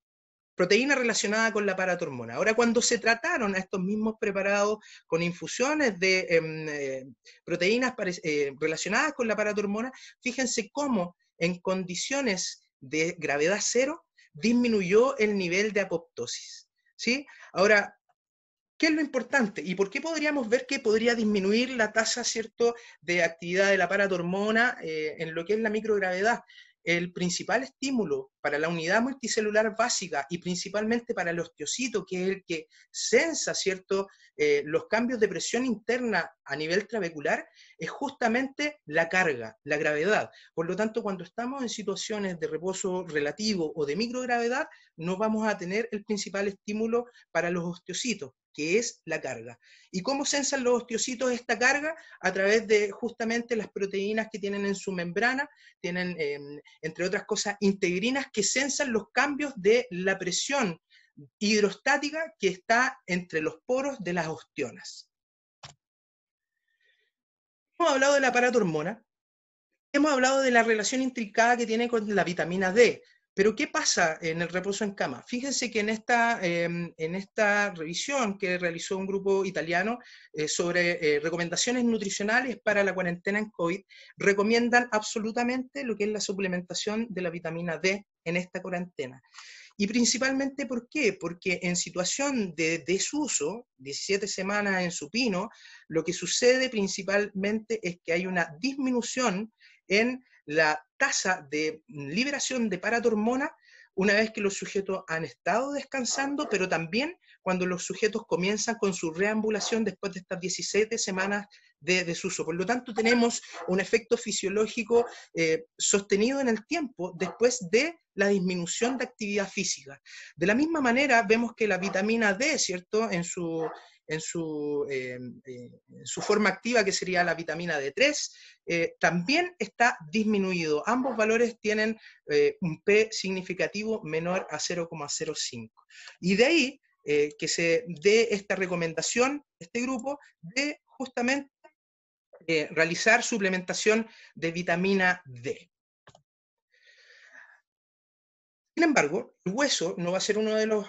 S2: proteína relacionada con la paratormona. Ahora, cuando se trataron a estos mismos preparados con infusiones de proteínas relacionadas con la paratormona, fíjense cómo en condiciones de gravedad cero disminuyó el nivel de apoptosis, ¿sí? Ahora, ¿qué es lo importante? ¿Y por qué podríamos ver que podría disminuir la tasa, ¿cierto?, de actividad de la paratormona en lo que es la microgravedad? El principal estímulo para la unidad multicelular básica y principalmente para el osteocito, que es el que sensa, ¿cierto?, los cambios de presión interna a nivel trabecular, es justamente la carga, la gravedad. Por lo tanto, cuando estamos en situaciones de reposo relativo o de microgravedad, no vamos a tener el principal estímulo para los osteocitos, que es la carga. ¿Y cómo sensan los osteocitos esta carga? A través de justamente las proteínas que tienen en su membrana, tienen, entre otras cosas, integrinas que sensan los cambios de la presión hidrostática que está entre los poros de las ostionas. Hemos hablado de la paratormona, hemos hablado de la relación intrincada que tiene con la vitamina D. Pero ¿qué pasa en el reposo en cama? Fíjense que en esta revisión que realizó un grupo italiano sobre recomendaciones nutricionales para la cuarentena en COVID, recomiendan absolutamente lo que es la suplementación de la vitamina D en esta cuarentena. Y principalmente, ¿por qué? Porque en situación de desuso, 17 semanas en supino, lo que sucede principalmente es que hay una disminución en la tasa de liberación de paratormona una vez que los sujetos han estado descansando, pero también cuando los sujetos comienzan con su reambulación después de estas 17 semanas de desuso. Por lo tanto, tenemos un efecto fisiológico sostenido en el tiempo después de la disminución de actividad física. De la misma manera, vemos que la vitamina D, ¿cierto?, en su en su forma activa, que sería la vitamina D3, también está disminuido. Ambos valores tienen un P significativo menor a 0,05. Y de ahí que se dé esta recomendación, este grupo, de justamente realizar suplementación de vitamina D. Sin embargo, el hueso no va a ser no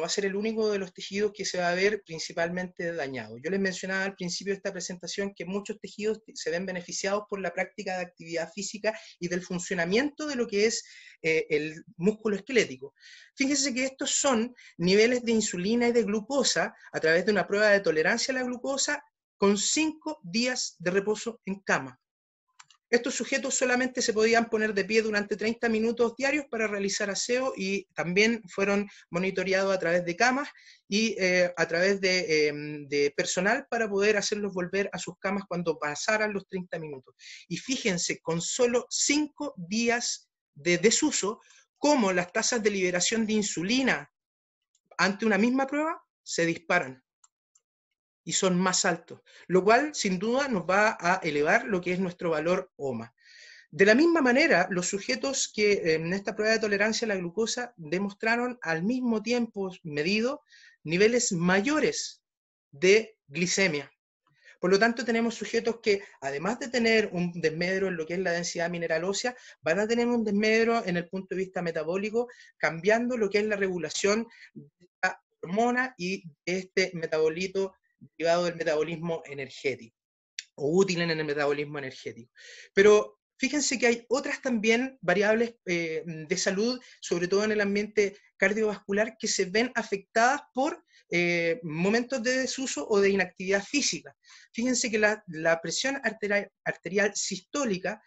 S2: va a ser el único de los tejidos que se va a ver principalmente dañado. Yo les mencionaba al principio de esta presentación que muchos tejidos se ven beneficiados por la práctica de actividad física y del funcionamiento de lo que es el músculo esquelético. Fíjense que estos son niveles de insulina y de glucosa a través de una prueba de tolerancia a la glucosa con 5 días de reposo en cama. Estos sujetos solamente se podían poner de pie durante 30 minutos diarios para realizar aseo y también fueron monitoreados a través de camas y a través de personal para poder hacerlos volver a sus camas cuando pasaran los 30 minutos. Y fíjense, con solo 5 días de desuso, cómo las tasas de liberación de insulina ante una misma prueba se disparan y son más altos, lo cual sin duda nos va a elevar lo que es nuestro valor OMA. De la misma manera, los sujetos que en esta prueba de tolerancia a la glucosa demostraron al mismo tiempo medido niveles mayores de glicemia. Por lo tanto, tenemos sujetos que, además de tener un desmedro en lo que es la densidad mineral ósea, van a tener un desmedro en el punto de vista metabólico, cambiando lo que es la regulación de esta hormona y este metabolito derivado del metabolismo energético, o útil en el metabolismo energético. Pero fíjense que hay otras también variables de salud, sobre todo en el ambiente cardiovascular, que se ven afectadas por momentos de desuso o de inactividad física. Fíjense que la presión arterial sistólica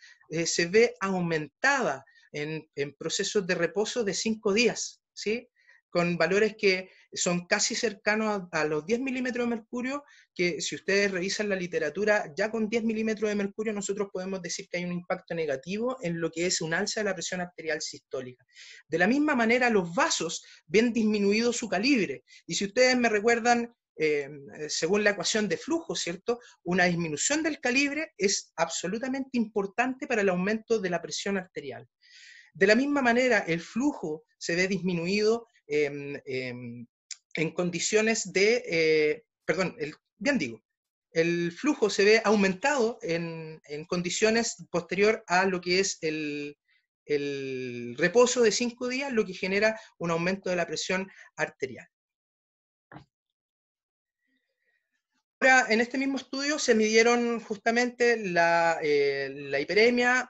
S2: se ve aumentada en procesos de reposo de 5 días, ¿sí? Con valores que son casi cercanos a los 10 milímetros de mercurio, que si ustedes revisan la literatura, ya con 10 milímetros de mercurio nosotros podemos decir que hay un impacto negativo en lo que es un alza de la presión arterial sistólica. De la misma manera, los vasos ven disminuido su calibre, y si ustedes me recuerdan, según la ecuación de flujo, ¿cierto? Una disminución del calibre es absolutamente importante para el aumento de la presión arterial. De la misma manera, el flujo se ve disminuido en condiciones de, el flujo se ve aumentado en condiciones posterior a lo que es el reposo de 5 días, lo que genera un aumento de la presión arterial. Ahora, en este mismo estudio se midieron justamente la hiperemia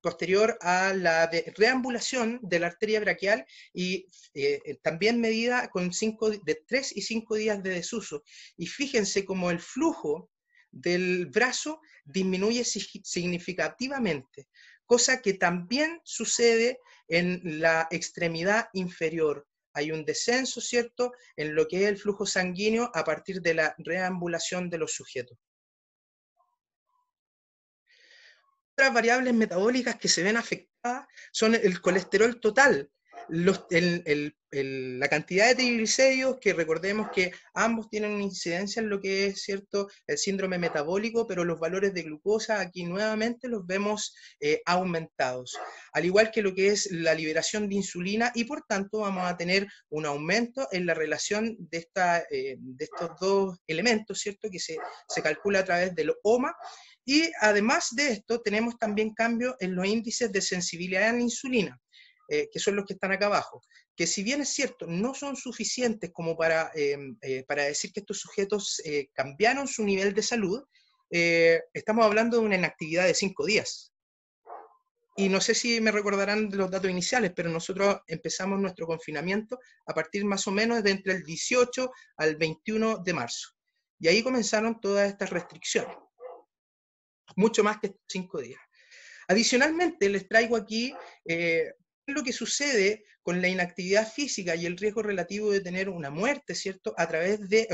S2: posterior a la reambulación de la arteria braquial y también medida con de 3 y 5 días de desuso. Y fíjense cómo el flujo del brazo disminuye significativamente, cosa que también sucede en la extremidad inferior. Hay un descenso, ¿cierto?, en lo que es el flujo sanguíneo a partir de la reambulación de los sujetos. Otras variables metabólicas que se ven afectadas son el colesterol total, la cantidad de triglicéridos, que recordemos que ambos tienen una incidencia en lo que es, ¿cierto?, el síndrome metabólico, pero los valores de glucosa aquí nuevamente los vemos aumentados, al igual que lo que es la liberación de insulina, y por tanto vamos a tener un aumento en la relación de estos dos elementos, ¿cierto?, que se calcula a través del OMA. Y además de esto, tenemos también cambios en los índices de sensibilidad a la insulina, que son los que están acá abajo, que si bien es cierto, no son suficientes como para decir que estos sujetos cambiaron su nivel de salud. Estamos hablando de una inactividad de 5 días. Y no sé si me recordarán de los datos iniciales, pero nosotros empezamos nuestro confinamiento a partir más o menos de entre el 18 al 21 de marzo. Y ahí comenzaron todas estas restricciones. Mucho más que 5 días. Adicionalmente, les traigo aquí lo que sucede con la inactividad física y el riesgo relativo de tener una muerte, ¿cierto?, a través de,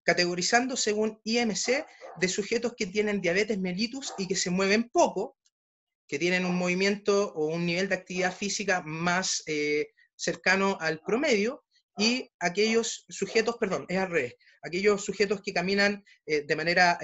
S2: categorizando según IMC de sujetos que tienen diabetes mellitus y que se mueven poco, que tienen un movimiento o un nivel de actividad física más cercano al promedio, y aquellos sujetos, perdón, es al revés, aquellos sujetos que caminan de manera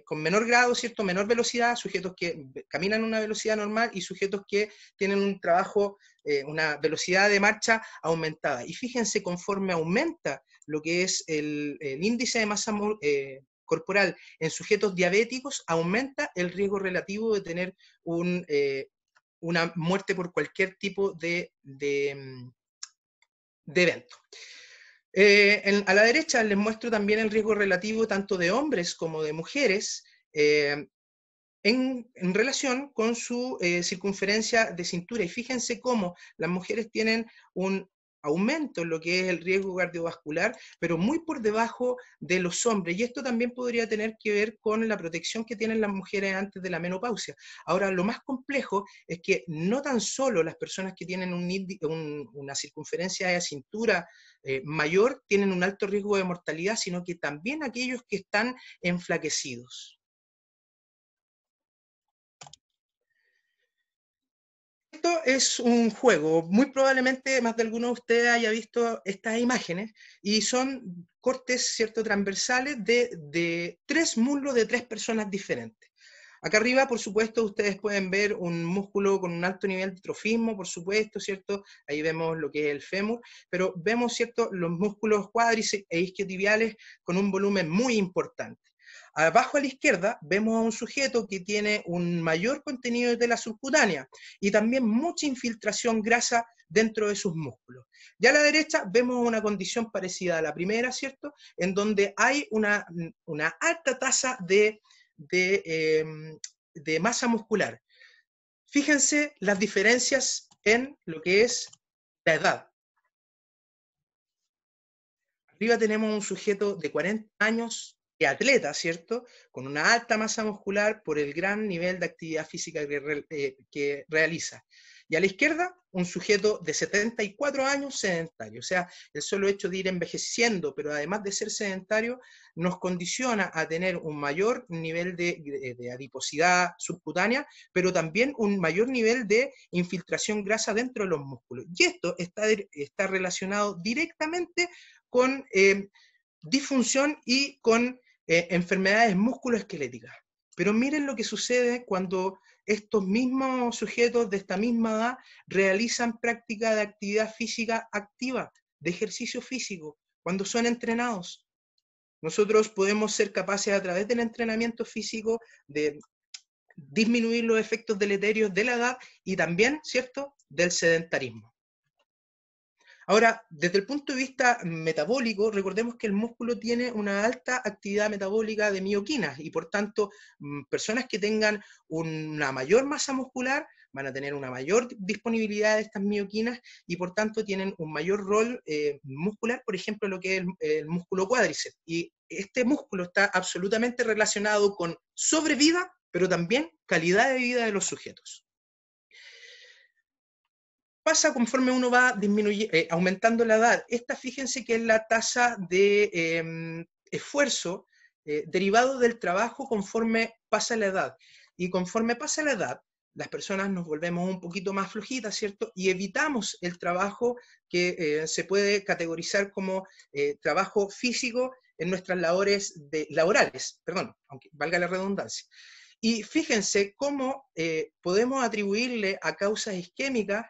S2: con menor grado, ¿cierto? Menor velocidad, sujetos que caminan a una velocidad normal y sujetos que tienen un trabajo, una velocidad de marcha aumentada. Y fíjense, conforme aumenta lo que es el índice de masa corporal en sujetos diabéticos, aumenta el riesgo relativo de tener una muerte por cualquier tipo de evento. A la derecha les muestro también el riesgo relativo tanto de hombres como de mujeres en relación con su circunferencia de cintura. Y fíjense cómo las mujeres tienen un aumento en lo que es el riesgo cardiovascular, pero muy por debajo de los hombres. Y esto también podría tener que ver con la protección que tienen las mujeres antes de la menopausia. Ahora, lo más complejo es que no tan solo las personas que tienen una circunferencia de cintura mayor tienen un alto riesgo de mortalidad, sino que también aquellos que están enflaquecidos. Esto es un juego, muy probablemente más de alguno de ustedes haya visto estas imágenes, y son cortes, ¿cierto?, transversales de 3 muslos de 3 personas diferentes. Acá arriba, por supuesto, ustedes pueden ver un músculo con un alto nivel de trofismo, por supuesto, ¿cierto? Ahí vemos lo que es el fémur, pero vemos, ¿cierto?, los músculos cuádriceps e isquiotibiales con un volumen muy importante. Abajo a la izquierda vemos a un sujeto que tiene un mayor contenido de tela subcutánea y también mucha infiltración grasa dentro de sus músculos. Ya a la derecha vemos una condición parecida a la primera, ¿cierto? En donde hay una alta tasa de masa muscular. Fíjense las diferencias en lo que es la edad. Arriba tenemos un sujeto de 40 años, atleta, ¿cierto? Con una alta masa muscular por el gran nivel de actividad física que realiza. Y a la izquierda, un sujeto de 74 años sedentario. O sea, el solo hecho de ir envejeciendo, pero además de ser sedentario, nos condiciona a tener un mayor nivel de adiposidad subcutánea, pero también un mayor nivel de infiltración grasa dentro de los músculos. Y esto está relacionado directamente con disfunción y con enfermedades musculoesqueléticas. Pero miren lo que sucede cuando estos mismos sujetos de esta misma edad realizan práctica de actividad física activa, de ejercicio físico, cuando son entrenados. Nosotros podemos ser capaces a través del entrenamiento físico de disminuir los efectos deleterios de la edad y también, ¿cierto?, del sedentarismo. Ahora, desde el punto de vista metabólico, recordemos que el músculo tiene una alta actividad metabólica de mioquinas y por tanto, personas que tengan una mayor masa muscular van a tener una mayor disponibilidad de estas mioquinas y por tanto tienen un mayor rol muscular, por ejemplo, lo que es el músculo cuádriceps. Y este músculo está absolutamente relacionado con sobrevida, pero también calidad de vida de los sujetos. Pasa conforme uno va aumentando la edad. Esta, fíjense que es la tasa de esfuerzo derivado del trabajo conforme pasa la edad. Y conforme pasa la edad, las personas nos volvemos un poquito más flojitas, ¿cierto? Y evitamos el trabajo que se puede categorizar como trabajo físico en nuestras labores laborales, perdón, aunque valga la redundancia. Y fíjense cómo podemos atribuirle a causas isquémicas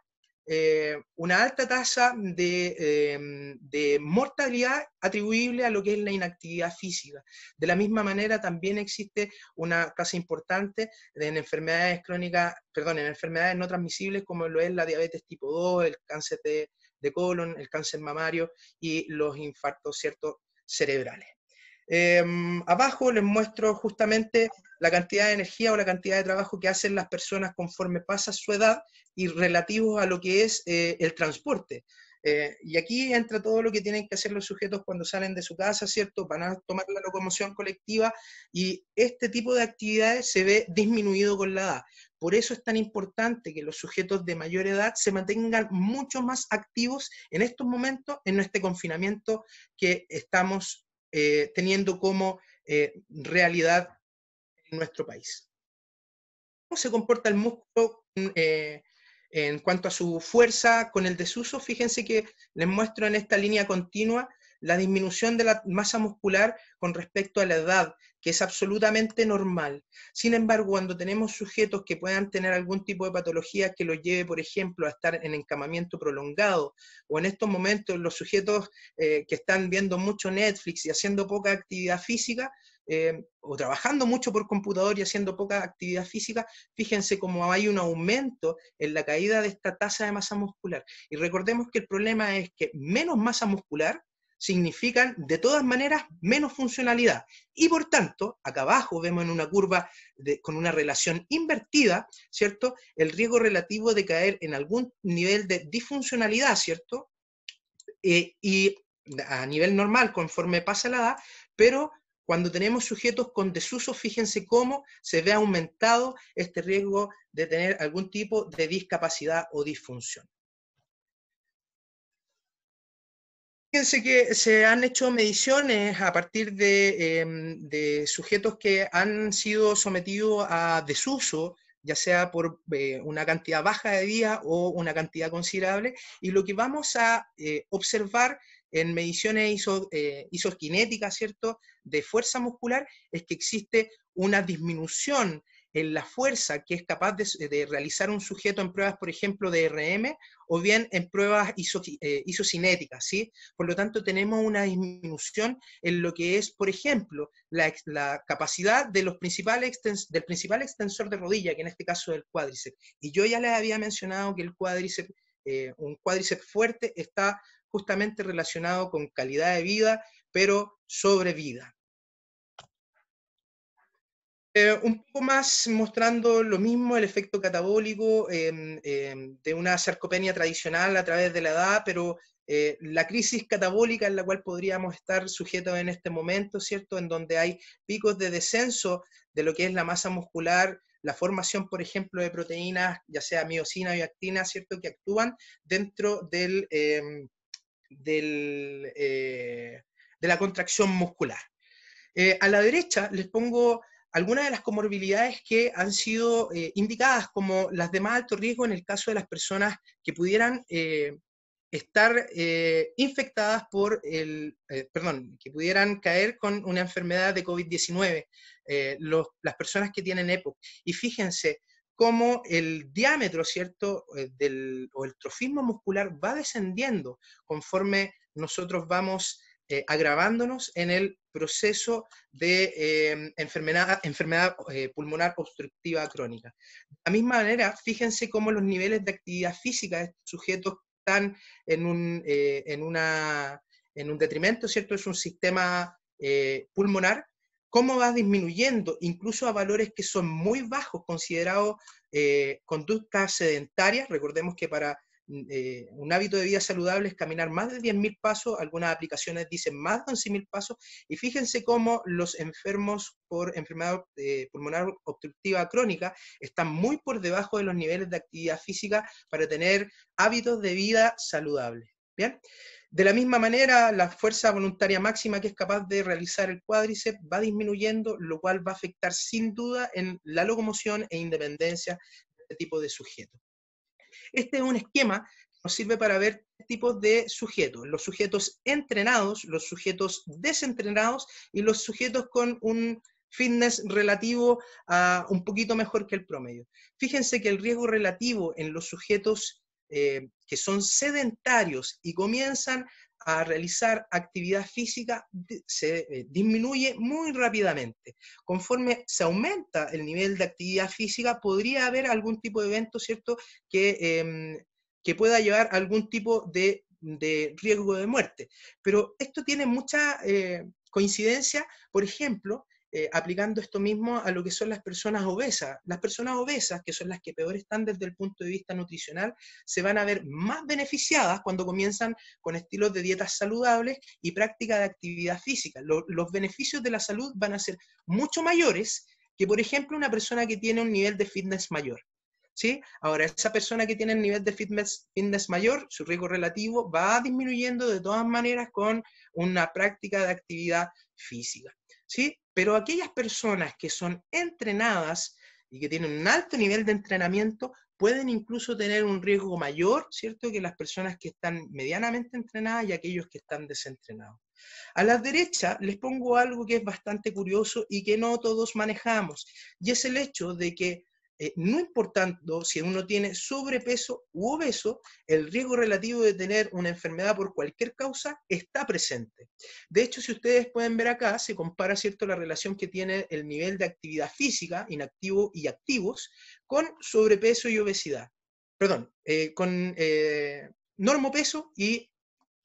S2: una alta tasa de mortalidad atribuible a lo que es la inactividad física. De la misma manera también existe una tasa importante en enfermedades crónicas, perdón, en enfermedades no transmisibles como lo es la diabetes tipo 2, el cáncer de colon, el cáncer mamario y los infartos, ¿cierto?, cerebrales. Abajo les muestro justamente la cantidad de energía o la cantidad de trabajo que hacen las personas conforme pasa su edad y relativos a lo que es el transporte. Y aquí entra todo lo que tienen que hacer los sujetos cuando salen de su casa, ¿cierto? Van a tomar la locomoción colectiva y este tipo de actividades se ve disminuido con la edad. Por eso es tan importante que los sujetos de mayor edad se mantengan mucho más activos en estos momentos, en este confinamiento que estamos teniendo como realidad en nuestro país. ¿Cómo se comporta el músculo En cuanto a su fuerza con el desuso, fíjense que les muestro en esta línea continua la disminución de la masa muscular con respecto a la edad, que es absolutamente normal. Sin embargo, cuando tenemos sujetos que puedan tener algún tipo de patología que los lleve, por ejemplo, a estar en encamamiento prolongado, o en estos momentos los sujetos que están viendo mucho Netflix y haciendo poca actividad física, o trabajando mucho por computador y haciendo poca actividad física, fíjense cómo hay un aumento en la caída de esta tasa de masa muscular. Y recordemos que el problema es que menos masa muscular significan de todas maneras menos funcionalidad. Y por tanto, acá abajo vemos en una curva con una relación invertida, ¿cierto? El riesgo relativo de caer en algún nivel de disfuncionalidad, ¿cierto? Y a nivel normal, conforme pasa la edad, pero cuando tenemos sujetos con desuso, fíjense cómo se ve aumentado este riesgo de tener algún tipo de discapacidad o disfunción. Fíjense que se han hecho mediciones a partir de sujetos que han sido sometidos a desuso, ya sea por una cantidad baja de días o una cantidad considerable, y lo que vamos a observar en mediciones isokinéticas, ¿cierto?, de fuerza muscular, es que existe una disminución en la fuerza que es capaz de realizar un sujeto en pruebas, por ejemplo, de RM, o bien en pruebas isocinéticas, ¿sí? Por lo tanto, tenemos una disminución en lo que es, por ejemplo, la capacidad de del principal extensor de rodilla, que en este caso es el cuádriceps. Y yo ya les había mencionado que el cuádriceps, un cuádriceps fuerte, está justamente relacionado con calidad de vida, pero sobre vida. Un poco más mostrando lo mismo, el efecto catabólico de una sarcopenia tradicional a través de la edad, pero la crisis catabólica en la cual podríamos estar sujetos en este momento, ¿cierto? En donde hay picos de descenso de lo que es la masa muscular, la formación, por ejemplo, de proteínas, ya sea miosina y actina, ¿cierto? Que actúan dentro de la contracción muscular. A la derecha les pongo algunas de las comorbilidades que han sido indicadas como las de más alto riesgo en el caso de las personas que pudieran estar infectadas por que pudieran caer con una enfermedad de COVID-19, las personas que tienen EPOC. Y fíjense cómo el diámetro, ¿cierto?, o el trofismo muscular va descendiendo conforme nosotros vamos agravándonos en el proceso de enfermedad pulmonar obstructiva crónica. De la misma manera, fíjense cómo los niveles de actividad física de estos sujetos están en un detrimento, ¿cierto? Es un sistema pulmonar, cómo va disminuyendo, incluso a valores que son muy bajos, considerados conductas sedentarias. Recordemos que para un hábito de vida saludable es caminar más de 10.000 pasos, algunas aplicaciones dicen más de 11.000 pasos, y fíjense cómo los enfermos por enfermedad pulmonar obstructiva crónica están muy por debajo de los niveles de actividad física para tener hábitos de vida saludables. ¿Bien? De la misma manera, la fuerza voluntaria máxima que es capaz de realizar el cuádriceps va disminuyendo, lo cual va a afectar sin duda en la locomoción e independencia de este tipo de sujetos. Este es un esquema que nos sirve para ver tipos de sujetos: los sujetos entrenados, los sujetos desentrenados y los sujetos con un fitness relativo a un poquito mejor que el promedio. Fíjense que el riesgo relativo en los sujetos que son sedentarios y comienzan a realizar actividad física se disminuye muy rápidamente. Conforme se aumenta el nivel de actividad física, podría haber algún tipo de evento, ¿cierto?, que pueda llevar a algún tipo de riesgo de muerte. Pero esto tiene mucha coincidencia, por ejemplo, aplicando esto mismo a lo que son las personas obesas. Las personas obesas, que son las que peor están desde el punto de vista nutricional, se van a ver más beneficiadas cuando comienzan con estilos de dietas saludables y práctica de actividad física. Los beneficios de la salud van a ser mucho mayores que, por ejemplo, una persona que tiene un nivel de fitness mayor. ¿Sí? Ahora, esa persona que tiene el nivel de fitness mayor, su riesgo relativo va disminuyendo de todas maneras con una práctica de actividad física. ¿Sí? Pero aquellas personas que son entrenadas y que tienen un alto nivel de entrenamiento pueden incluso tener un riesgo mayor, ¿cierto?, que las personas que están medianamente entrenadas y aquellos que están desentrenados. A la derecha les pongo algo que es bastante curioso y que no todos manejamos, y es el hecho de que no importando si uno tiene sobrepeso u obeso, el riesgo relativo de tener una enfermedad por cualquier causa está presente. De hecho, si ustedes pueden ver acá, se compara, ¿cierto?, la relación que tiene el nivel de actividad física, inactivo y activos, con sobrepeso y obesidad. Perdón, con normopeso y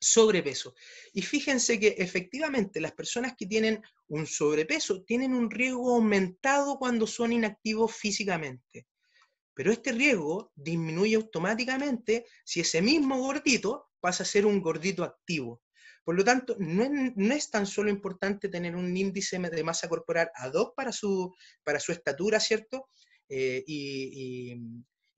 S2: sobrepeso. Y fíjense que efectivamente las personas que tienen un sobrepeso tienen un riesgo aumentado cuando son inactivos físicamente. Pero este riesgo disminuye automáticamente si ese mismo gordito pasa a ser un gordito activo. Por lo tanto, no es tan solo importante tener un índice de masa corporal ad hoc para su estatura, ¿cierto? Y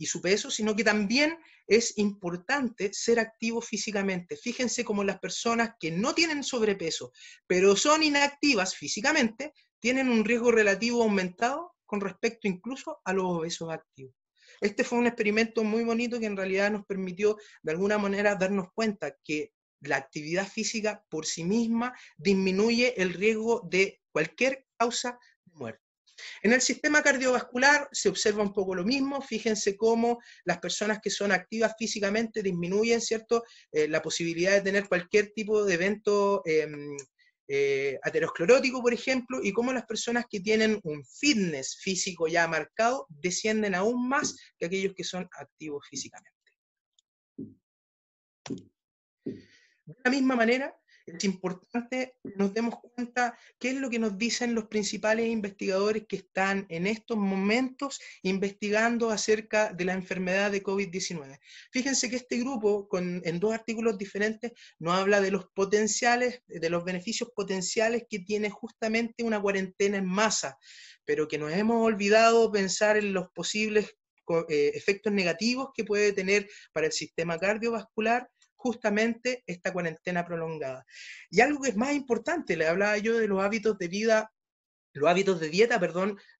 S2: su peso, sino que también es importante ser activo físicamente. Fíjense cómo las personas que no tienen sobrepeso, pero son inactivas físicamente, tienen un riesgo relativo aumentado con respecto incluso a los obesos activos. Este fue un experimento muy bonito que en realidad nos permitió de alguna manera darnos cuenta que la actividad física por sí misma disminuye el riesgo de cualquier causa de muerte. En el sistema cardiovascular se observa un poco lo mismo. Fíjense cómo las personas que son activas físicamente disminuyen, ¿cierto?, la posibilidad de tener cualquier tipo de evento aterosclerótico, por ejemplo, y cómo las personas que tienen un fitness físico ya marcado descienden aún más que aquellos que son activos físicamente. De la misma manera, es importante que nos demos cuenta qué es lo que nos dicen los principales investigadores que están en estos momentos investigando acerca de la enfermedad de COVID-19. Fíjense que este grupo, en 2 artículos diferentes, nos habla de los potenciales, de los beneficios potenciales que tiene justamente una cuarentena en masa, pero que nos hemos olvidado pensar en los posibles efectos negativos que puede tener para el sistema cardiovascular justamente esta cuarentena prolongada. Y algo que es más importante, le hablaba yo de los hábitos de dieta,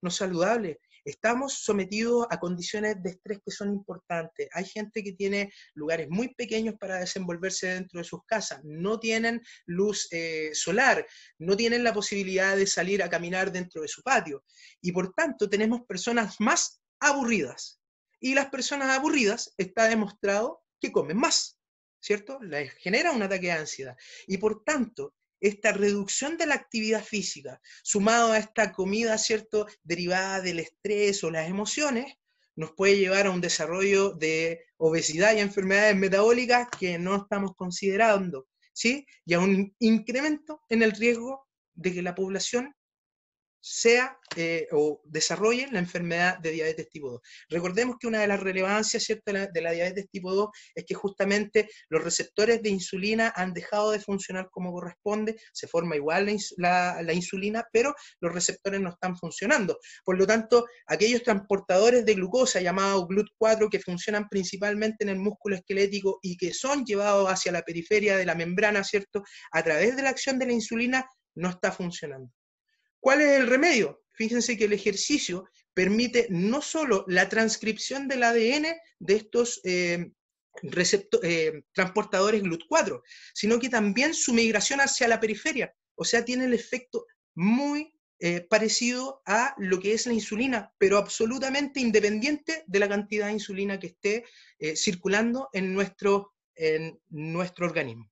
S2: no saludables. Estamos sometidos a condiciones de estrés que son importantes. Hay gente que tiene lugares muy pequeños para desenvolverse dentro de sus casas, no tienen luz solar, no tienen la posibilidad de salir a caminar dentro de su patio. Y por tanto tenemos personas más aburridas. Y las personas aburridas está demostrado que comen más, ¿cierto? Les genera un ataque de ansiedad. Y por tanto, esta reducción de la actividad física, sumado a esta comida, ¿cierto?, derivada del estrés o las emociones, nos puede llevar a un desarrollo de obesidad y enfermedades metabólicas que no estamos considerando, ¿sí? Y a un incremento en el riesgo de que la población sea o desarrolle la enfermedad de diabetes tipo 2. Recordemos que una de las relevancias, ¿cierto?, de la diabetes tipo 2 es que justamente los receptores de insulina han dejado de funcionar como corresponde, se forma igual la insulina, pero los receptores no están funcionando. Por lo tanto, aquellos transportadores de glucosa llamados GLUT4 que funcionan principalmente en el músculo esquelético y que son llevados hacia la periferia de la membrana, ¿cierto?, a través de la acción de la insulina, no está funcionando. ¿Cuál es el remedio? Fíjense que el ejercicio permite no solo la transcripción del ADN de estos transportadores GLUT4, sino que también su migración hacia la periferia. O sea, tiene el efecto muy parecido a lo que es la insulina, pero absolutamente independiente de la cantidad de insulina que esté circulando en nuestro organismo.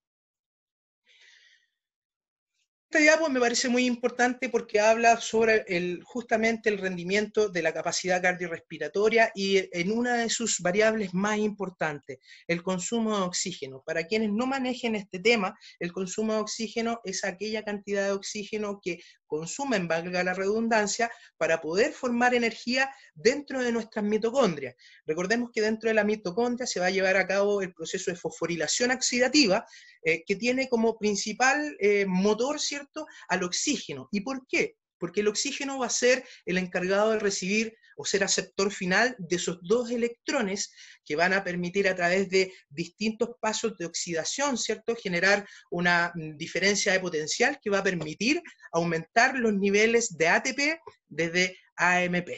S2: Esta diapo me parece muy importante porque habla sobre justamente el rendimiento de la capacidad cardiorrespiratoria y en una de sus variables más importantes, el consumo de oxígeno. Para quienes no manejen este tema, el consumo de oxígeno es aquella cantidad de oxígeno que consumen, valga la redundancia, para poder formar energía dentro de nuestras mitocondrias. Recordemos que dentro de la mitocondria se va a llevar a cabo el proceso de fosforilación oxidativa, que tiene como principal motor, ¿cierto?, al oxígeno. ¿Y por qué? Porque el oxígeno va a ser el encargado de recibir o ser aceptor final de esos 2 electrones que van a permitir a través de distintos pasos de oxidación, ¿cierto?, generar una diferencia de potencial que va a permitir aumentar los niveles de ATP desde AMP.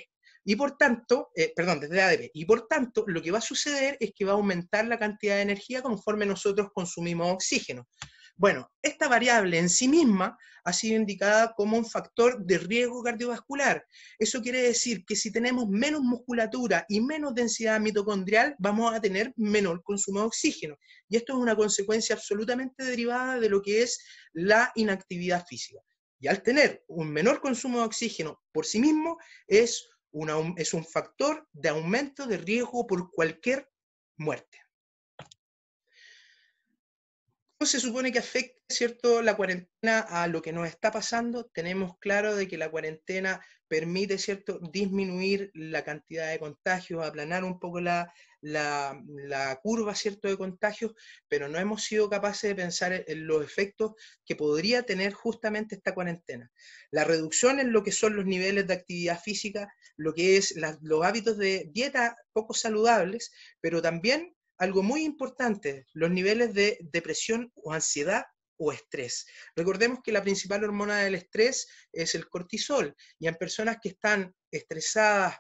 S2: Y por tanto, desde ADP, y por tanto, lo que va a suceder es que va a aumentar la cantidad de energía conforme nosotros consumimos oxígeno. Bueno, esta variable en sí misma ha sido indicada como un factor de riesgo cardiovascular. Eso quiere decir que si tenemos menos musculatura y menos densidad mitocondrial, vamos a tener menor consumo de oxígeno. Y esto es una consecuencia absolutamente derivada de lo que es la inactividad física. Y al tener un menor consumo de oxígeno por sí mismo, es un factor de aumento de riesgo por cualquier muerte. ¿Cómo se supone que afecta, cierto, la cuarentena a lo que nos está pasando? Tenemos claro de que la cuarentena permite, cierto, disminuir la cantidad de contagios, aplanar un poco la curva, cierto, de contagios, pero no hemos sido capaces de pensar en los efectos que podría tener justamente esta cuarentena. La reducción en lo que son los niveles de actividad física, lo que es los hábitos de dieta poco saludables, pero también algo muy importante, los niveles de depresión o ansiedad o estrés. Recordemos que la principal hormona del estrés es el cortisol, y en personas que están estresadas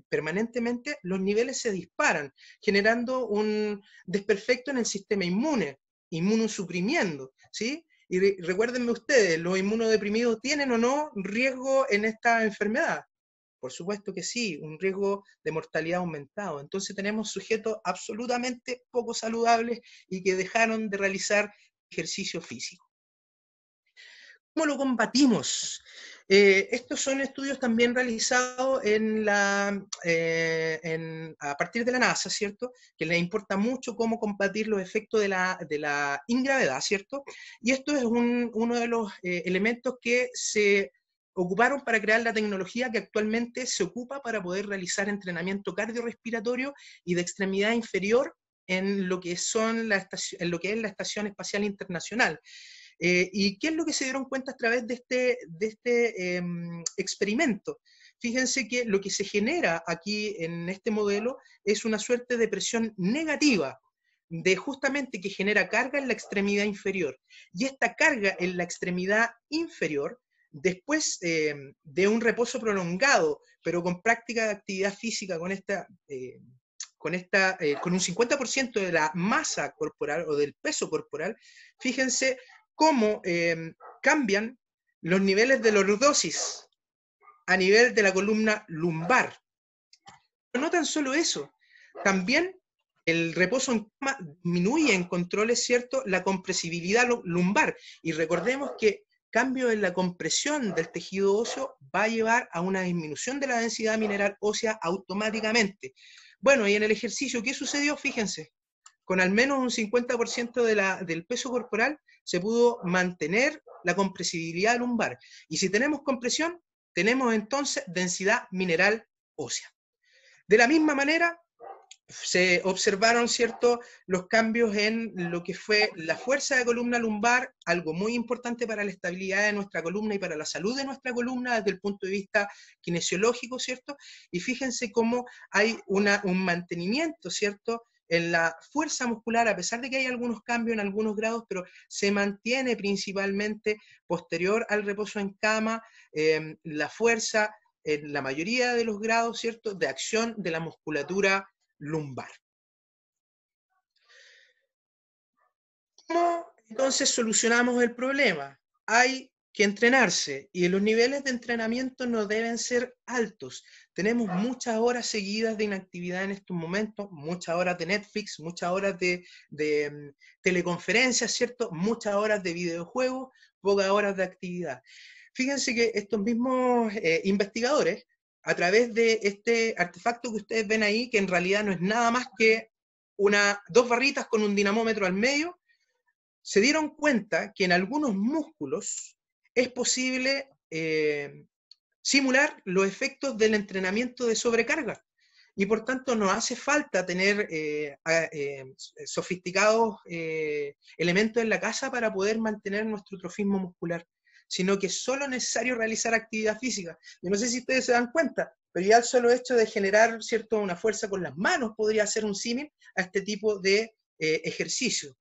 S2: permanentemente, los niveles se disparan, generando un desperfecto en el sistema inmune, inmunosuprimiendo, ¿sí? Y recuérdenme ustedes, ¿los inmunodeprimidos tienen o no riesgo en esta enfermedad? Por supuesto que sí, un riesgo de mortalidad aumentado. Entonces tenemos sujetos absolutamente poco saludables y que dejaron de realizar ejercicio físico. ¿Cómo lo combatimos? Estos son estudios también realizados a partir de la NASA, ¿cierto? Que les importa mucho cómo combatir los efectos de la ingravidez, ¿cierto? Y esto es uno de los elementos que se ocuparon para crear la tecnología que actualmente se ocupa para poder realizar entrenamiento cardiorrespiratorio y de extremidad inferior en lo que es la Estación Espacial Internacional. ¿Y qué es lo que se dieron cuenta a través de este experimento? Fíjense que lo que se genera aquí en este modelo es una suerte de presión negativa, de justamente que genera carga en la extremidad inferior. Y esta carga en la extremidad inferior, después de un reposo prolongado, pero con práctica de actividad física con un 50% de la masa corporal o del peso corporal, fíjense cómo cambian los niveles de lordosis a nivel de la columna lumbar. Pero no tan solo eso, también el reposo en cama disminuye en controles, ¿cierto?, la compresibilidad lumbar. Y recordemos que cambio en la compresión del tejido óseo va a llevar a una disminución de la densidad mineral ósea automáticamente. Bueno, y en el ejercicio, ¿qué sucedió? Fíjense, con al menos un 50% del peso corporal se pudo mantener la compresibilidad lumbar. Y si tenemos compresión, tenemos entonces densidad mineral ósea. De la misma manera, se observaron, ¿cierto?, los cambios en lo que fue la fuerza de columna lumbar, algo muy importante para la estabilidad de nuestra columna y para la salud de nuestra columna desde el punto de vista kinesiológico, ¿cierto? Y fíjense cómo hay un mantenimiento, ¿cierto?, en la fuerza muscular, a pesar de que hay algunos cambios en algunos grados, pero se mantiene principalmente posterior al reposo en cama, la fuerza en la mayoría de los grados, ¿cierto?, de acción de la musculatura lumbar. ¿Cómo entonces solucionamos el problema? Hay que entrenarse y los niveles de entrenamiento no deben ser altos. Tenemos muchas horas seguidas de inactividad en estos momentos, muchas horas de Netflix, muchas horas de teleconferencias, ¿cierto? Muchas horas de videojuegos, pocas horas de actividad. Fíjense que estos mismos investigadores, a través de este artefacto que ustedes ven ahí, que en realidad no es nada más que dos barritas con un dinamómetro al medio, se dieron cuenta que en algunos músculos es posible simular los efectos del entrenamiento de sobrecarga. Y por tanto no hace falta tener sofisticados elementos en la casa para poder mantener nuestro trofismo muscular, sino que es solo necesario realizar actividad física. Yo no sé si ustedes se dan cuenta, pero ya el solo hecho de generar, ¿cierto?, una fuerza con las manos podría ser un símil a este tipo de ejercicio.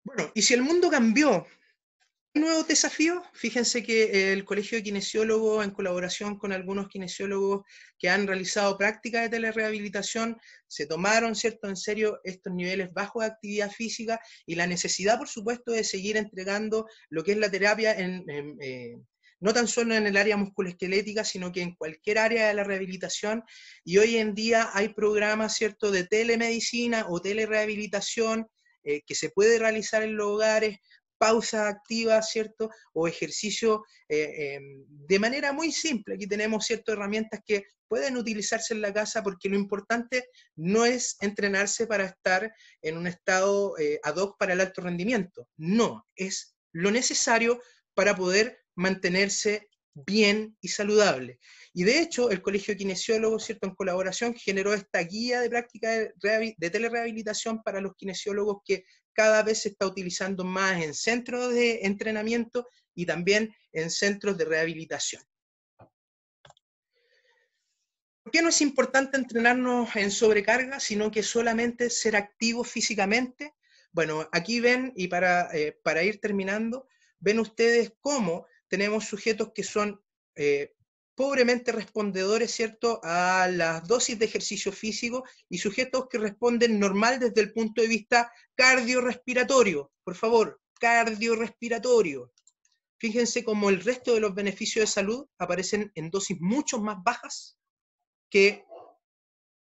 S2: Bueno, y si el mundo cambió Nuevos desafíos. Fíjense que el Colegio de Kinesiólogos, en colaboración con algunos kinesiólogos que han realizado prácticas de telerehabilitación, se tomaron, ¿cierto?, en serio estos niveles bajos de actividad física y la necesidad, por supuesto, de seguir entregando lo que es la terapia no tan solo en el área musculoesquelética, sino que en cualquier área de la rehabilitación. Y hoy en día hay programas, ¿cierto?, de telemedicina o telerehabilitación que se puede realizar en los hogares, pausa activa, ¿cierto? O ejercicio de manera muy simple. Aquí tenemos ciertas herramientas que pueden utilizarse en la casa porque lo importante no es entrenarse para estar en un estado ad hoc para el alto rendimiento. No, es lo necesario para poder mantenerse bien y saludable. Y de hecho, el Colegio de Kinesiólogos, ¿cierto?, en colaboración, generó esta guía de práctica de telerehabilitación para los kinesiólogos que cada vez se está utilizando más en centros de entrenamiento y también en centros de rehabilitación. ¿Por qué no es importante entrenarnos en sobrecarga, sino que solamente ser activos físicamente? Bueno, aquí ven, y para ir terminando, ven ustedes cómo tenemos sujetos que son pobremente respondedores, ¿cierto?, a las dosis de ejercicio físico y sujetos que responden normal desde el punto de vista cardiorrespiratorio. Por favor, cardiorrespiratorio. Fíjense cómo el resto de los beneficios de salud aparecen en dosis mucho más bajas que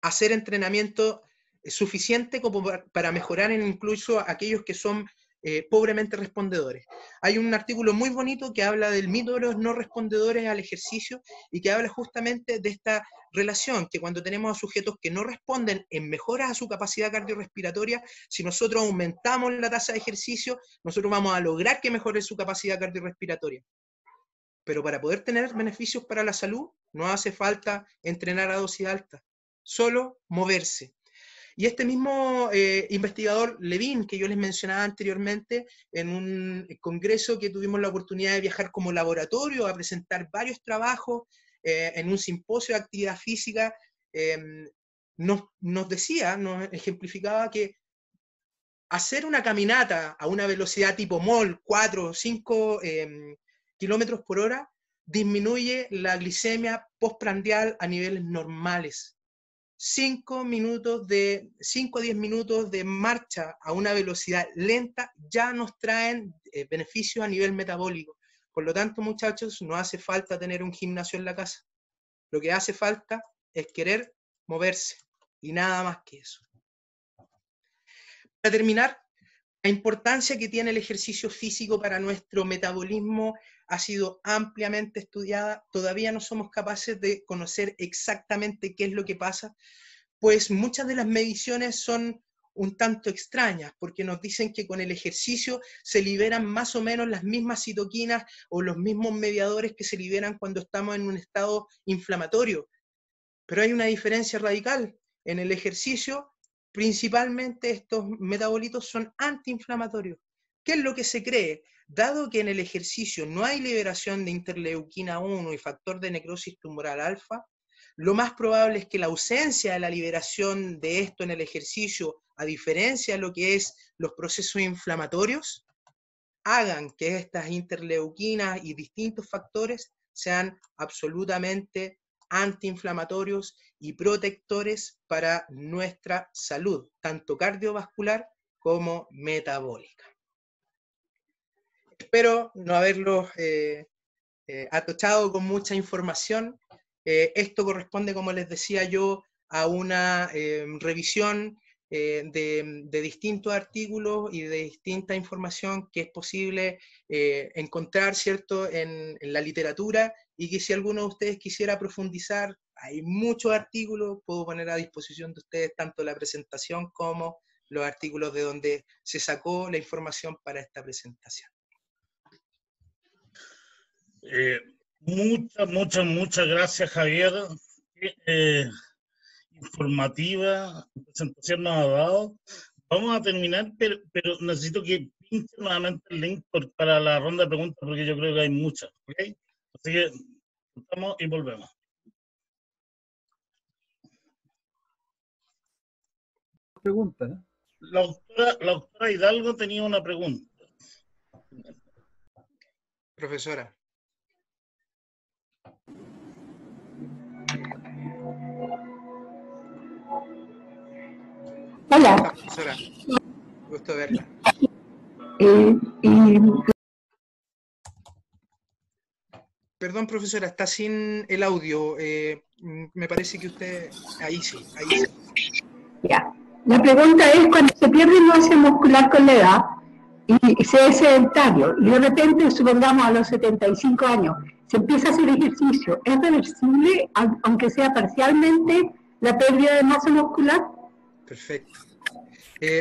S2: hacer entrenamiento suficiente como para mejorar en incluso aquellos que son pobremente respondedores. Hay un artículo muy bonito que habla del mito de los no respondedores al ejercicio y que habla justamente de esta relación, que cuando tenemos a sujetos que no responden en mejoras a su capacidad cardiorrespiratoria, si nosotros aumentamos la tasa de ejercicio, nosotros vamos a lograr que mejore su capacidad cardiorrespiratoria. Pero para poder tener beneficios para la salud, no hace falta entrenar a dosis alta, solo moverse. Y este mismo investigador Levin, que yo les mencionaba anteriormente, en un congreso que tuvimos la oportunidad de viajar como laboratorio a presentar varios trabajos en un simposio de actividad física, nos decía, nos ejemplificaba que hacer una caminata a una velocidad tipo mol, 4 o 5 kilómetros por hora, disminuye la glicemia postprandial a niveles normales. 5 a 10 minutos de marcha a una velocidad lenta ya nos traen beneficios a nivel metabólico. Por lo tanto, muchachos, no hace falta tener un gimnasio en la casa. Lo que hace falta es querer moverse y nada más que eso. Para terminar, la importancia que tiene el ejercicio físico para nuestro metabolismo ha sido ampliamente estudiada. Todavía no somos capaces de conocer exactamente qué es lo que pasa, pues muchas de las mediciones son un tanto extrañas, porque nos dicen que con el ejercicio se liberan más o menos las mismas citoquinas o los mismos mediadores que se liberan cuando estamos en un estado inflamatorio. Pero hay una diferencia radical. En el ejercicio, principalmente estos metabolitos son antiinflamatorios. ¿Qué es lo que se cree? Dado que en el ejercicio no hay liberación de interleuquina 1 y factor de necrosis tumoral alfa, lo más probable es que la ausencia de la liberación de esto en el ejercicio, a diferencia de lo que es los procesos inflamatorios, hagan que estas interleuquinas y distintos factores sean absolutamente antiinflamatorios y protectores para nuestra salud, tanto cardiovascular como metabólica. Espero no haberlos atochado con mucha información. Esto corresponde, como les decía yo, a una revisión de distintos artículos y de distinta información que es posible encontrar, ¿cierto?, en la literatura, y que si alguno de ustedes quisiera profundizar, hay muchos artículos, puedo poner a disposición de ustedes tanto la presentación como los artículos de donde se sacó la información para esta presentación.
S3: Muchas gracias, Javier. Informativa presentación nos ha dado. Vamos a terminar, pero necesito que pinche nuevamente el link para la ronda de preguntas, porque yo creo que hay muchas, ¿ok? Así que estamos y volvemos.
S4: Pregunta, ¿no?
S3: La doctora Hidalgo tenía una pregunta.
S2: Profesora.
S5: Hola.
S2: Profesora, gusto verla. Perdón, profesora, está sin el audio. Me parece que usted... Ahí sí, ahí sí.
S5: Ya. La pregunta es, cuando se pierde masa muscular con la edad y se es sedentario, y de repente, supongamos a los 75 años, se empieza a hacer ejercicio, ¿es reversible, aunque sea parcialmente, la pérdida de masa muscular?
S2: Perfecto.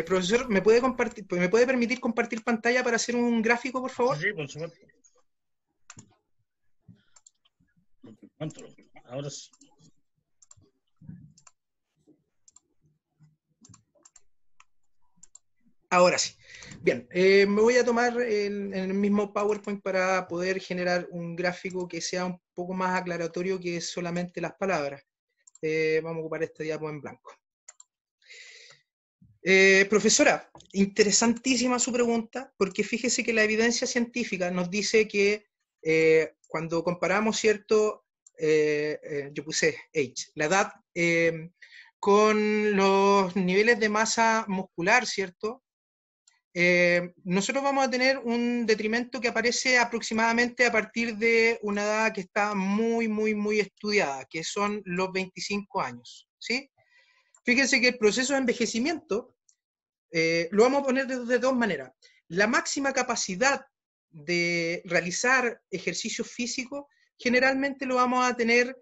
S2: Profesor, ¿me puede permitir compartir pantalla para hacer un gráfico, por favor?
S3: Sí, sí, por supuesto. Ahora sí.
S2: Ahora sí. Bien, me voy a tomar el mismo PowerPoint para poder generar un gráfico que sea un poco más aclaratorio que solamente las palabras. Vamos a ocupar este diapo en blanco. Profesora, interesantísima su pregunta, porque fíjese que la evidencia científica nos dice que cuando comparamos, ¿cierto? Yo puse age, la edad, con los niveles de masa muscular, ¿cierto? Nosotros vamos a tener un detrimento que aparece aproximadamente a partir de una edad que está muy estudiada, que son los 25 años, ¿sí? Fíjense que el proceso de envejecimiento lo vamos a poner de dos maneras. La máxima capacidad de realizar ejercicio físico generalmente lo vamos a tener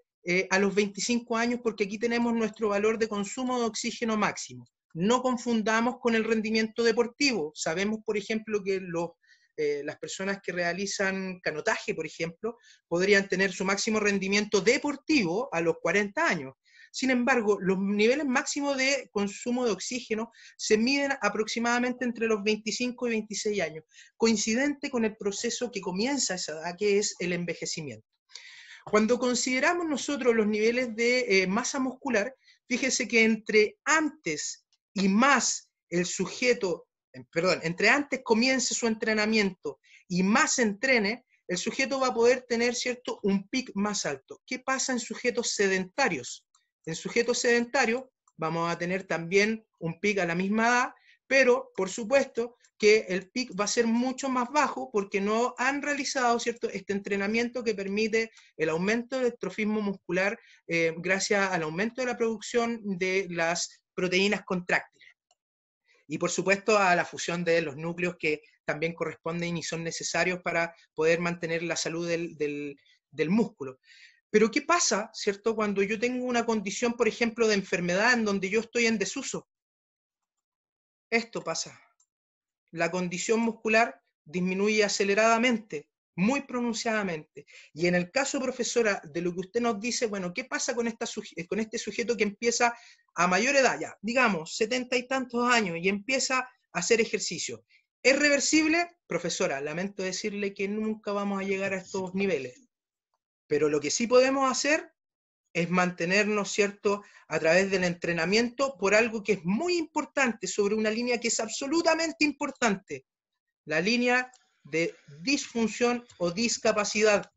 S2: a los 25 años, porque aquí tenemos nuestro valor de consumo de oxígeno máximo. No confundamos con el rendimiento deportivo. Sabemos, por ejemplo, que las personas que realizan canotaje, por ejemplo, podrían tener su máximo rendimiento deportivo a los 40 años. Sin embargo, los niveles máximos de consumo de oxígeno se miden aproximadamente entre los 25 y 26 años, coincidente con el proceso que comienza a esa edad, que es el envejecimiento. Cuando consideramos nosotros los niveles de masa muscular, fíjese que entre antes y más el sujeto, entre antes comience su entrenamiento y más entrene, el sujeto va a poder tener, ¿cierto?, un pic más alto. ¿Qué pasa en sujetos sedentarios? En sujetos sedentarios vamos a tener también un pic a la misma edad, pero por supuesto que el pic va a ser mucho más bajo porque no han realizado, ¿cierto?, este entrenamiento que permite el aumento del estrofismo muscular gracias al aumento de la producción de las proteínas contráctiles. Y por supuesto a la fusión de los núcleos que también corresponden y son necesarios para poder mantener la salud del músculo. Pero ¿qué pasa, cierto, cuando yo tengo una condición, por ejemplo, de enfermedad en donde yo estoy en desuso? Esto pasa. La condición muscular disminuye aceleradamente, muy pronunciadamente. Y en el caso, profesora, de lo que usted nos dice, bueno, ¿qué pasa con este sujeto que empieza a mayor edad, ya, digamos, 70 y tantos años, y empieza a hacer ejercicio? ¿Es reversible? Profesora, lamento decirle que nunca vamos a llegar a estos niveles. Pero lo que sí podemos hacer es mantenernos, ¿cierto?, a través del entrenamiento por algo que es muy importante, sobre una línea que es absolutamente importante, la línea de disfunción o discapacidad.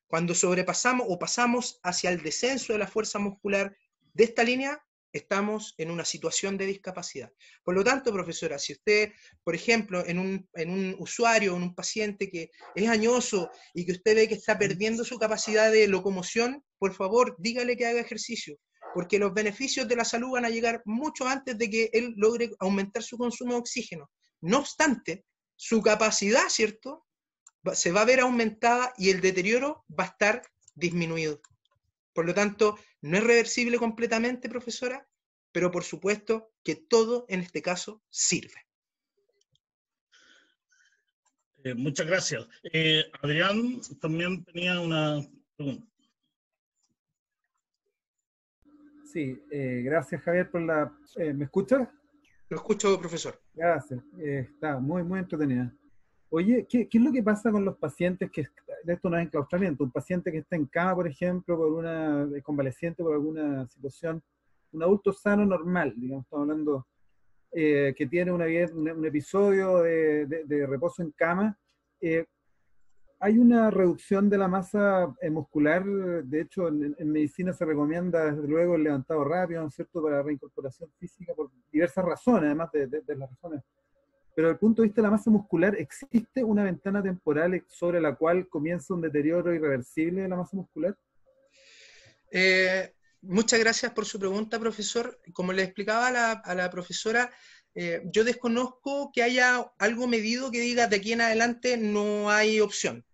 S2: Cuando sobrepasamos o pasamos hacia el descenso de la fuerza muscular de esta línea, estamos en una situación de discapacidad. Por lo tanto, profesora, si usted, por ejemplo, en un usuario, en un paciente que es añoso y que usted ve que está perdiendo su capacidad de locomoción, por favor, dígale que haga ejercicio, porque los beneficios de la salud van a llegar mucho antes de que él logre aumentar su consumo de oxígeno. No obstante, su capacidad, ¿cierto?, se va a ver aumentada y el deterioro va a estar disminuido. Por lo tanto, no es reversible completamente, profesora, pero por supuesto que todo en este caso sirve.
S3: Muchas gracias. Adrián también tenía una pregunta.
S4: Sí, gracias Javier por la... ¿me escuchas?
S2: Lo escucho, profesor.
S4: Gracias, está muy entretenida. Oye, ¿qué es lo que pasa con los pacientes que, esto no es enclaustramiento, un paciente que está en cama, por ejemplo, por una convaleciente, por alguna situación, un adulto sano normal, digamos, estamos hablando, que tiene un episodio de reposo en cama, hay una reducción de la masa muscular. De hecho, en medicina se recomienda, desde luego, el levantado rápido, ¿no es cierto?, para reincorporación física por diversas razones, además de las razones. Pero desde el punto de vista de la masa muscular, ¿existe una ventana temporal sobre la cual comienza un deterioro irreversible de la masa muscular?
S2: Muchas gracias por su pregunta, profesor. Como le explicaba a la profesora, yo desconozco que haya algo medido que diga de aquí en adelante no hay opción.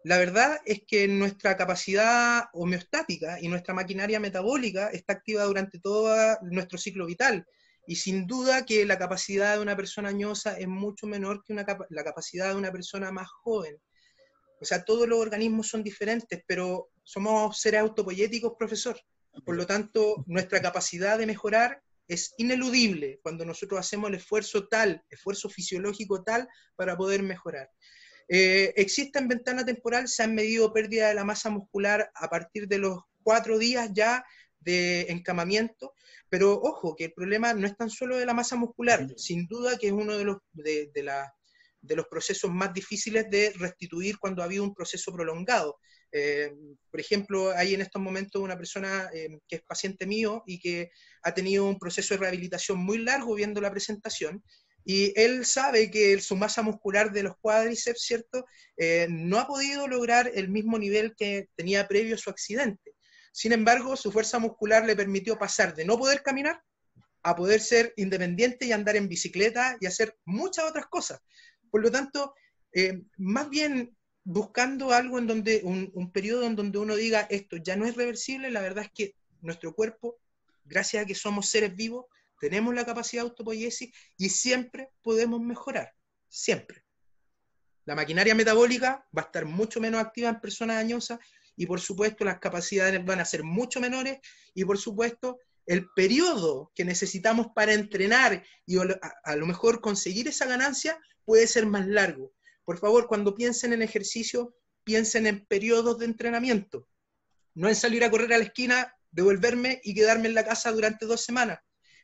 S2: La verdad es que nuestra capacidad homeostática y nuestra maquinaria metabólica está activa durante todo nuestro ciclo vital. Y sin duda que la capacidad de una persona añosa es mucho menor que la capacidad de una persona más joven. O sea, todos los organismos son diferentes, pero somos seres autopoyéticos, profesor. Por lo tanto, nuestra capacidad de mejorar es ineludible cuando nosotros hacemos el esfuerzo fisiológico tal para poder mejorar. Existe en ventana temporal, se han medido pérdida de la masa muscular a partir de los 4 días ya de encamamiento, pero ojo, que el problema no es tan solo de la masa muscular, sin duda que es uno de los procesos más difíciles de restituir cuando ha habido un proceso prolongado. Por ejemplo, hay en estos momentos una persona que es paciente mío y que ha tenido un proceso de rehabilitación muy largo viendo la presentación, y él sabe que su masa muscular de los cuádriceps, ¿cierto?, no ha podido lograr el mismo nivel que tenía previo a su accidente. Sin embargo, su fuerza muscular le permitió pasar de no poder caminar a poder ser independiente y andar en bicicleta y hacer muchas otras cosas. Por lo tanto, más bien buscando algo en donde, un periodo en donde uno diga esto ya no es reversible, la verdad es que nuestro cuerpo, gracias a que somos seres vivos, tenemos la capacidad de autopoiesis y siempre podemos mejorar, siempre. La maquinaria metabólica va a estar mucho menos activa en personas añosas y por supuesto las capacidades van a ser mucho menores y por supuesto el periodo que necesitamos para entrenar y a lo mejor conseguir esa ganancia puede ser más largo. Por favor, cuando piensen en ejercicio, piensen en periodos de entrenamiento. No en salir a correr a la esquina, devolverme y quedarme en la casa durante 2 semanas.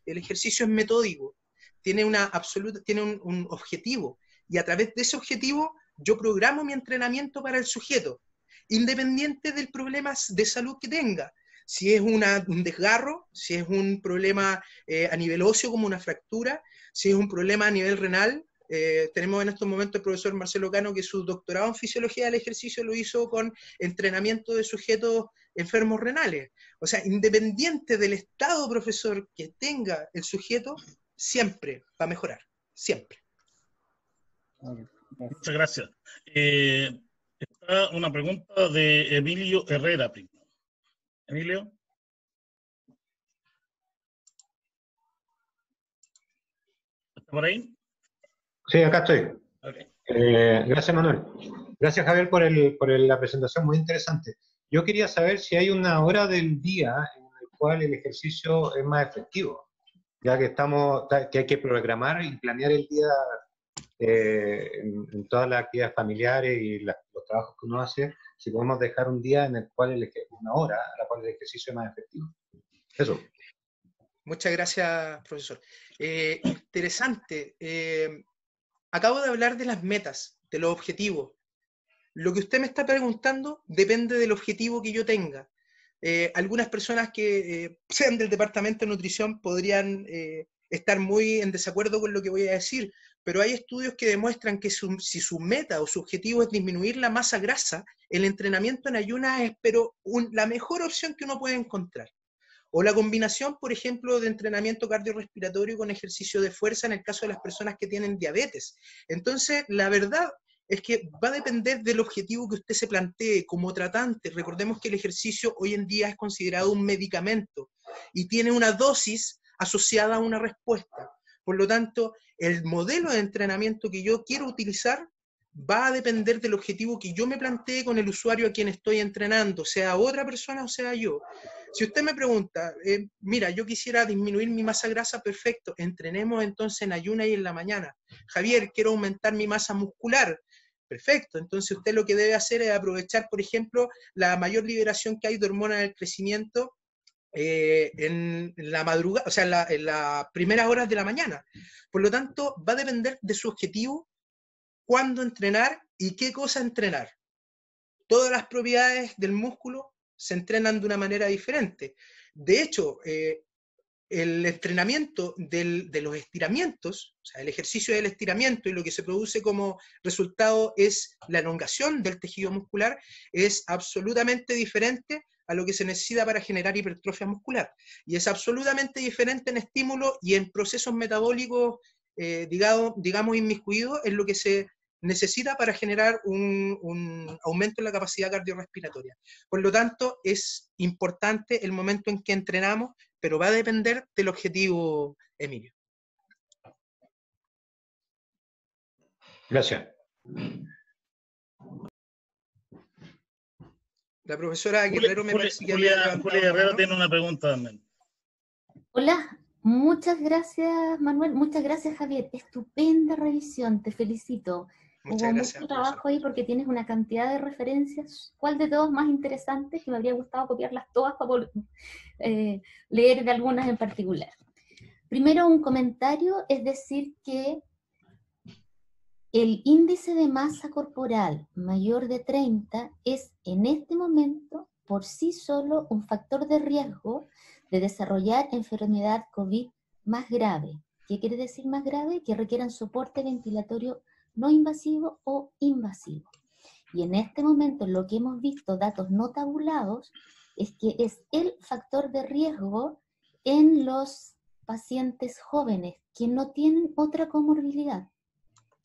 S2: El ejercicio es metódico, tiene un objetivo, y a través de ese objetivo yo programo mi entrenamiento para el sujeto, independiente del problema de salud que tenga. Si es un desgarro, si es un problema a nivel óseo como una fractura, si es un problema a nivel renal. Tenemos en estos momentos el profesor Marcelo Cano, que su doctorado en fisiología del ejercicio lo hizo con entrenamiento de sujetos enfermos renales. O sea, independiente del estado, profesor, que tenga el sujeto, siempre va a mejorar, siempre.
S3: Muchas gracias. Está una pregunta de Emilio Herrera. Emilio. ¿Está por ahí?
S6: Sí, acá estoy.
S3: Okay.
S6: Gracias, Manuel. Gracias, Javier, por la presentación, muy interesante. Yo quería saber si hay una hora del día en la cual el ejercicio es más efectivo, ya que hay que programar y planear el día en todas las actividades familiares y los trabajos que uno hace, si podemos dejar un día en el cual una hora a la cual el ejercicio es más efectivo. Eso.
S2: Muchas gracias, profesor. Interesante. Acabo de hablar de las metas, de los objetivos. Lo que usted me está preguntando depende del objetivo que yo tenga. Algunas personas que sean del departamento de nutrición podrían estar muy en desacuerdo con lo que voy a decir, pero hay estudios que demuestran que si su meta o su objetivo es disminuir la masa grasa, el entrenamiento en ayunas es la mejor opción que uno puede encontrar. O la combinación, por ejemplo, de entrenamiento cardiorrespiratorio con ejercicio de fuerza en el caso de las personas que tienen diabetes. Entonces, la verdad es que va a depender del objetivo que usted se plantee como tratante. Recordemos que el ejercicio hoy en día es considerado un medicamento y tiene una dosis asociada a una respuesta. Por lo tanto, el modelo de entrenamiento que yo quiero utilizar va a depender del objetivo que yo me plantee con el usuario a quien estoy entrenando, sea otra persona o sea yo. Si usted me pregunta, mira, yo quisiera disminuir mi masa grasa, perfecto, entrenemos entonces en ayuna y en la mañana. Javier, quiero aumentar mi masa muscular. Perfecto, entonces usted lo que debe hacer es aprovechar, por ejemplo, la mayor liberación que hay de hormonas del crecimiento en la madrugada, o sea, en las primeras horas de la mañana. Por lo tanto, va a depender de su objetivo, cuándo entrenar y qué cosa entrenar. todas las propiedades del músculo se entrenan de una manera diferente. De hecho, el entrenamiento de los estiramientos, o sea, el ejercicio del estiramiento y lo que se produce como resultado es la elongación del tejido muscular, es absolutamente diferente a lo que se necesita para generar hipertrofia muscular. Y es absolutamente diferente en estímulo y en procesos metabólicos, digamos, inmiscuidos en lo que se necesita para generar un aumento en la capacidad cardiorrespiratoria. Por lo tanto, es importante el momento en que entrenamos, pero va a depender del objetivo, Emilio.
S6: Gracias.
S2: La profesora Guerrero me parece que
S3: Julia Guerrero tiene una pregunta también.
S7: Hola, muchas gracias Manuel, muchas gracias Javier, estupenda revisión, te felicito.
S2: Muchas
S7: Hubo
S2: gracias,
S7: mucho trabajo ahí porque tienes una cantidad de referencias. ¿Cuál de todos más interesantes? Que me habría gustado copiarlas todas para poder, leer de algunas en particular. Primero, un comentario, es decir que el índice de masa corporal mayor de 30 es en este momento por sí solo un factor de riesgo de desarrollar enfermedad COVID más grave. ¿Qué quiere decir más grave? Que requieran soporte ventilatorio no invasivo o invasivo. Y en este momento lo que hemos visto, datos no tabulados, es que es el factor de riesgo en los pacientes jóvenes que no tienen otra comorbilidad,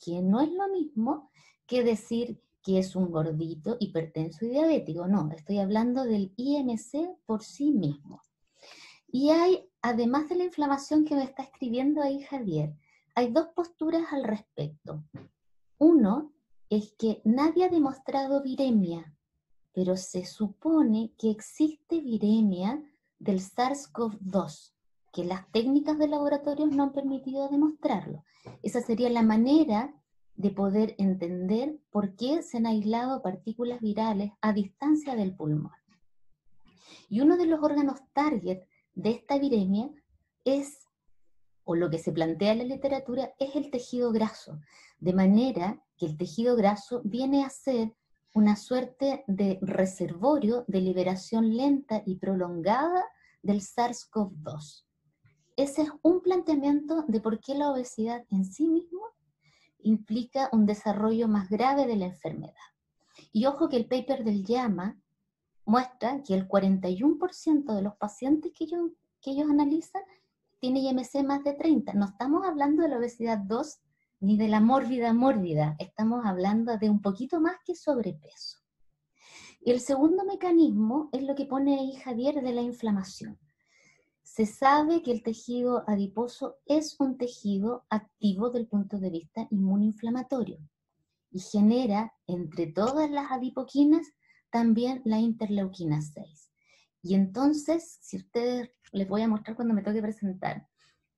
S7: que no es lo mismo que decir que es un gordito, hipertenso y diabético. No, estoy hablando del IMC por sí mismo. Y hay, además de la inflamación que me está escribiendo ahí Javier, hay dos posturas al respecto. Uno es que nadie ha demostrado viremia, pero se supone que existe viremia del SARS-CoV-2, que las técnicas de laboratorios no han permitido demostrarlo. Esa sería la manera de poder entender por qué se han aislado partículas virales a distancia del pulmón. Y uno de los órganos target de esta viremia es, o lo que se plantea en la literatura, es el tejido graso, de manera que el tejido graso viene a ser una suerte de reservorio de liberación lenta y prolongada del SARS-CoV-2. Ese es un planteamiento de por qué la obesidad en sí mismo implica un desarrollo más grave de la enfermedad. Y ojo que el paper del JAMA muestra que el 41% de los pacientes que ellos analizan tiene IMC más de 30. No estamos hablando de la obesidad 2 ni de la mórbida, estamos hablando de un poquito más que sobrepeso. Y el segundo mecanismo es lo que pone ahí Javier de la inflamación. Se sabe que el tejido adiposo es un tejido activo desde el punto de vista inmunoinflamatorio y genera, entre todas las adipoquinas, también la interleuquina 6. Y entonces, si ustedes, les voy a mostrar cuando me toque presentar,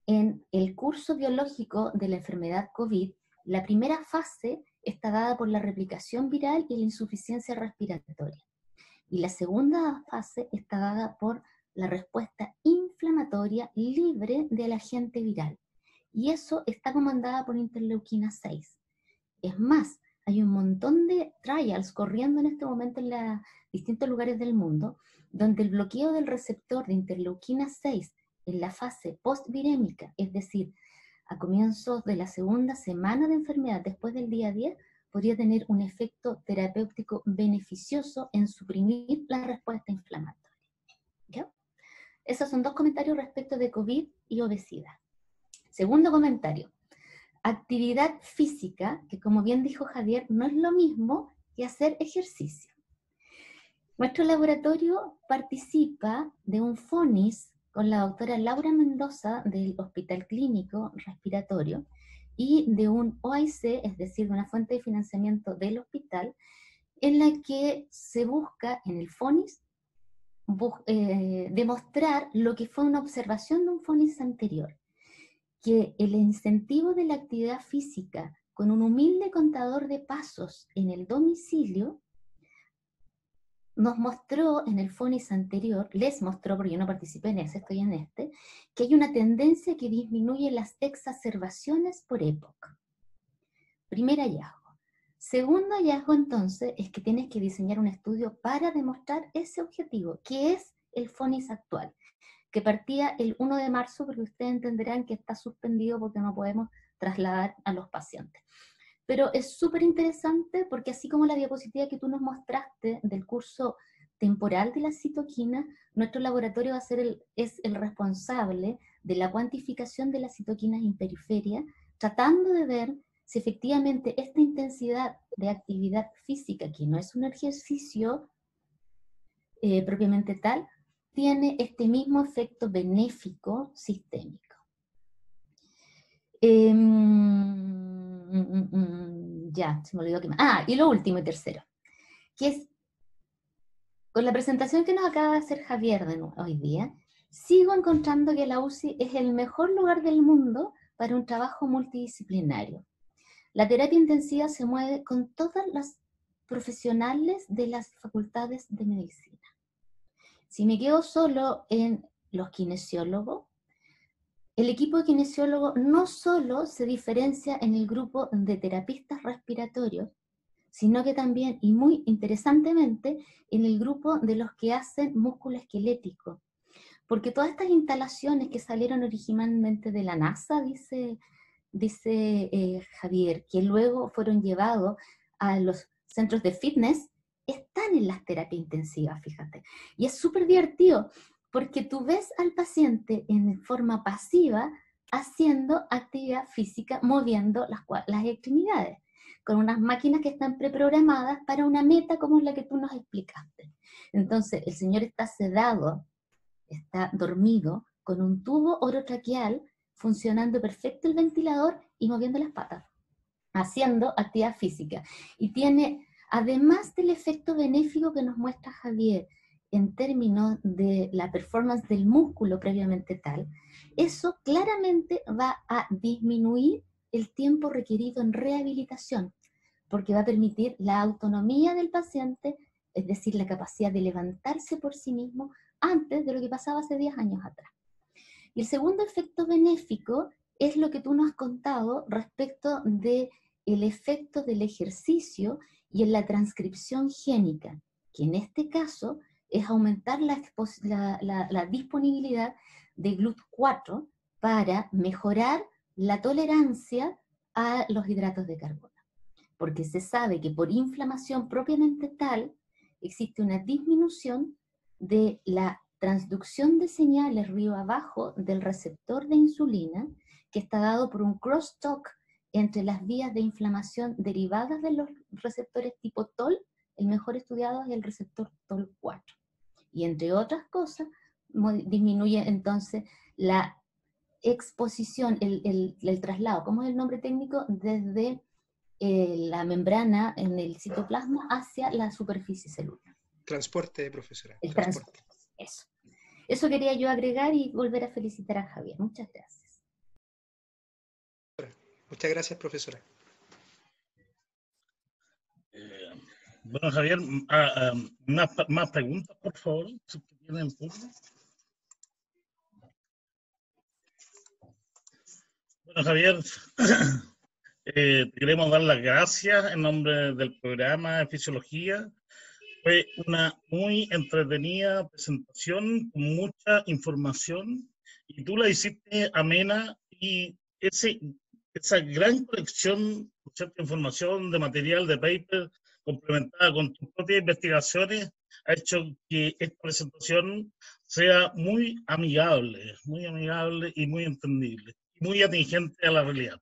S7: en el curso biológico de la enfermedad COVID, la primera fase está dada por la replicación viral y la insuficiencia respiratoria. Y la segunda fase está dada por la respuesta inflamatoria libre del agente viral. Y eso está comandada por interleuquina 6. Es más, hay un montón de trials corriendo en este momento en distintos lugares del mundo, donde el bloqueo del receptor de interleuquina 6 en la fase postvirémica, es decir, a comienzos de la segunda semana de enfermedad, después del día 10, podría tener un efecto terapéutico beneficioso en suprimir la respuesta inflamatoria. ¿Ya? Esos son dos comentarios respecto de COVID y obesidad. Segundo comentario, actividad física, que como bien dijo Javier, no es lo mismo que hacer ejercicio. Nuestro laboratorio participa de un FONIS con la doctora Laura Mendoza del Hospital Clínico Respiratorio y de un OIC, es decir, de una fuente de financiamiento del hospital, en la que se busca en el FONIS demostrar lo que fue una observación de un FONIS anterior, que el incentivo de la actividad física con un humilde contador de pasos en el domicilio nos mostró en el FONIS anterior, les mostró, porque yo no participé en ese, estoy en este, que hay una tendencia que disminuye las exacerbaciones por época. Primer hallazgo. Segundo hallazgo, entonces, es que tienes que diseñar un estudio para demostrar ese objetivo, que es el FONIS actual, que partía el 1 de marzo, porque ustedes entenderán que está suspendido porque no podemos trasladar a los pacientes. Pero es súper interesante porque así como la diapositiva que tú nos mostraste del curso temporal de la citoquina, nuestro laboratorio va a ser es el responsable de la cuantificación de las citoquinas en periferia, tratando de ver si efectivamente esta intensidad de actividad física, que no es un ejercicio propiamente tal, tiene este mismo efecto benéfico sistémico. Ya, se me olvidó que más. Ah, y lo último y tercero, que es, con la presentación que nos acaba de hacer Javier hoy día, sigo encontrando que la UCI es el mejor lugar del mundo para un trabajo multidisciplinario. La terapia intensiva se mueve con todas las profesionales de las facultades de medicina. Si me quedo solo en los kinesiólogos, el equipo de kinesiólogos no solo se diferencia en el grupo de terapistas respiratorios, sino que también, y muy interesantemente, en el grupo de los que hacen músculo esquelético. Porque todas estas instalaciones que salieron originalmente de la NASA, dice Javier, que luego fueron llevados a los centros de fitness, están en las terapias intensivas, fíjate. Y es súper divertido, porque tú ves al paciente en forma pasiva haciendo actividad física, moviendo las extremidades, con unas máquinas que están preprogramadas para una meta como la que tú nos explicaste. Entonces, el señor está sedado, está dormido, con un tubo orotraqueal, funcionando perfecto el ventilador y moviendo las patas, haciendo actividad física. Y tiene, además del efecto benéfico que nos muestra Javier, en términos de la performance del músculo previamente tal, eso claramente va a disminuir el tiempo requerido en rehabilitación, porque va a permitir la autonomía del paciente, es decir, la capacidad de levantarse por sí mismo antes de lo que pasaba hace 10 años atrás. Y el segundo efecto benéfico es lo que tú nos has contado respecto del efecto del ejercicio y en la transcripción génica, que en este caso es aumentar la disponibilidad de GLUT4 para mejorar la tolerancia a los hidratos de carbono. Porque se sabe que por inflamación propiamente tal, existe una disminución de la transducción de señales río abajo del receptor de insulina, que está dado por un crosstalk entre las vías de inflamación derivadas de los receptores tipo TOL, el mejor estudiado es el receptor TOL4. Y entre otras cosas, disminuye entonces la exposición, el traslado, ¿cómo es el nombre técnico? Desde la membrana en el citoplasma hacia la superficie celular.
S2: Transporte, profesora.
S7: El transporte. Eso quería yo agregar y volver a felicitar a Javier. Muchas gracias.
S2: Muchas gracias, profesora.
S3: Bueno, Javier, más preguntas, por favor, si tienen turno. Bueno, Javier, te queremos dar las gracias en nombre del programa de Fisiología. Fue una muy entretenida presentación, con mucha información, y tú la hiciste amena, y esa gran colección de información, de material, de paper, complementada con tus propias investigaciones, ha hecho que esta presentación sea muy amigable y muy entendible, muy atingente a la realidad.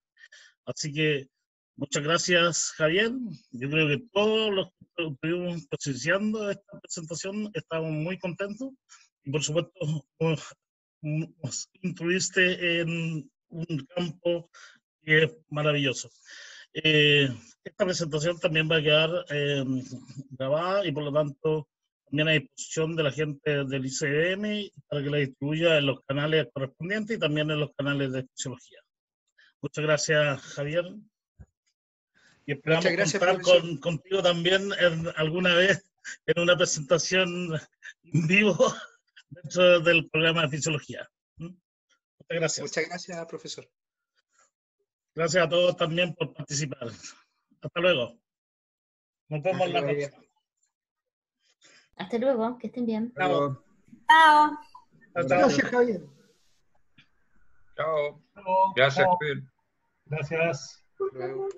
S3: Así que muchas gracias, Javier. Yo creo que todos los que estuvimos presenciando esta presentación estamos muy contentos, y por supuesto nos introduciste en un campo que es maravilloso. Esta presentación también va a quedar grabada, y por lo tanto también a disposición de la gente del ICM para que la distribuya en los canales correspondientes y también en los canales de fisiología. Muchas gracias, Javier. Y esperamos contar contigo también alguna vez en una presentación en vivo dentro del programa de fisiología. Muchas gracias.
S2: Muchas gracias, profesor.
S3: Gracias a todos también por participar. Hasta luego. Nos vemos la
S2: Hasta luego.
S3: próxima.
S7: Hasta luego, que estén bien.
S3: Chao.
S8: Chao.
S3: Chao, chao.
S1: Gracias, Javier.
S9: Chao.
S3: Chao.
S9: Gracias,
S3: Chao.
S9: Javier.
S3: Gracias.
S2: Hasta luego.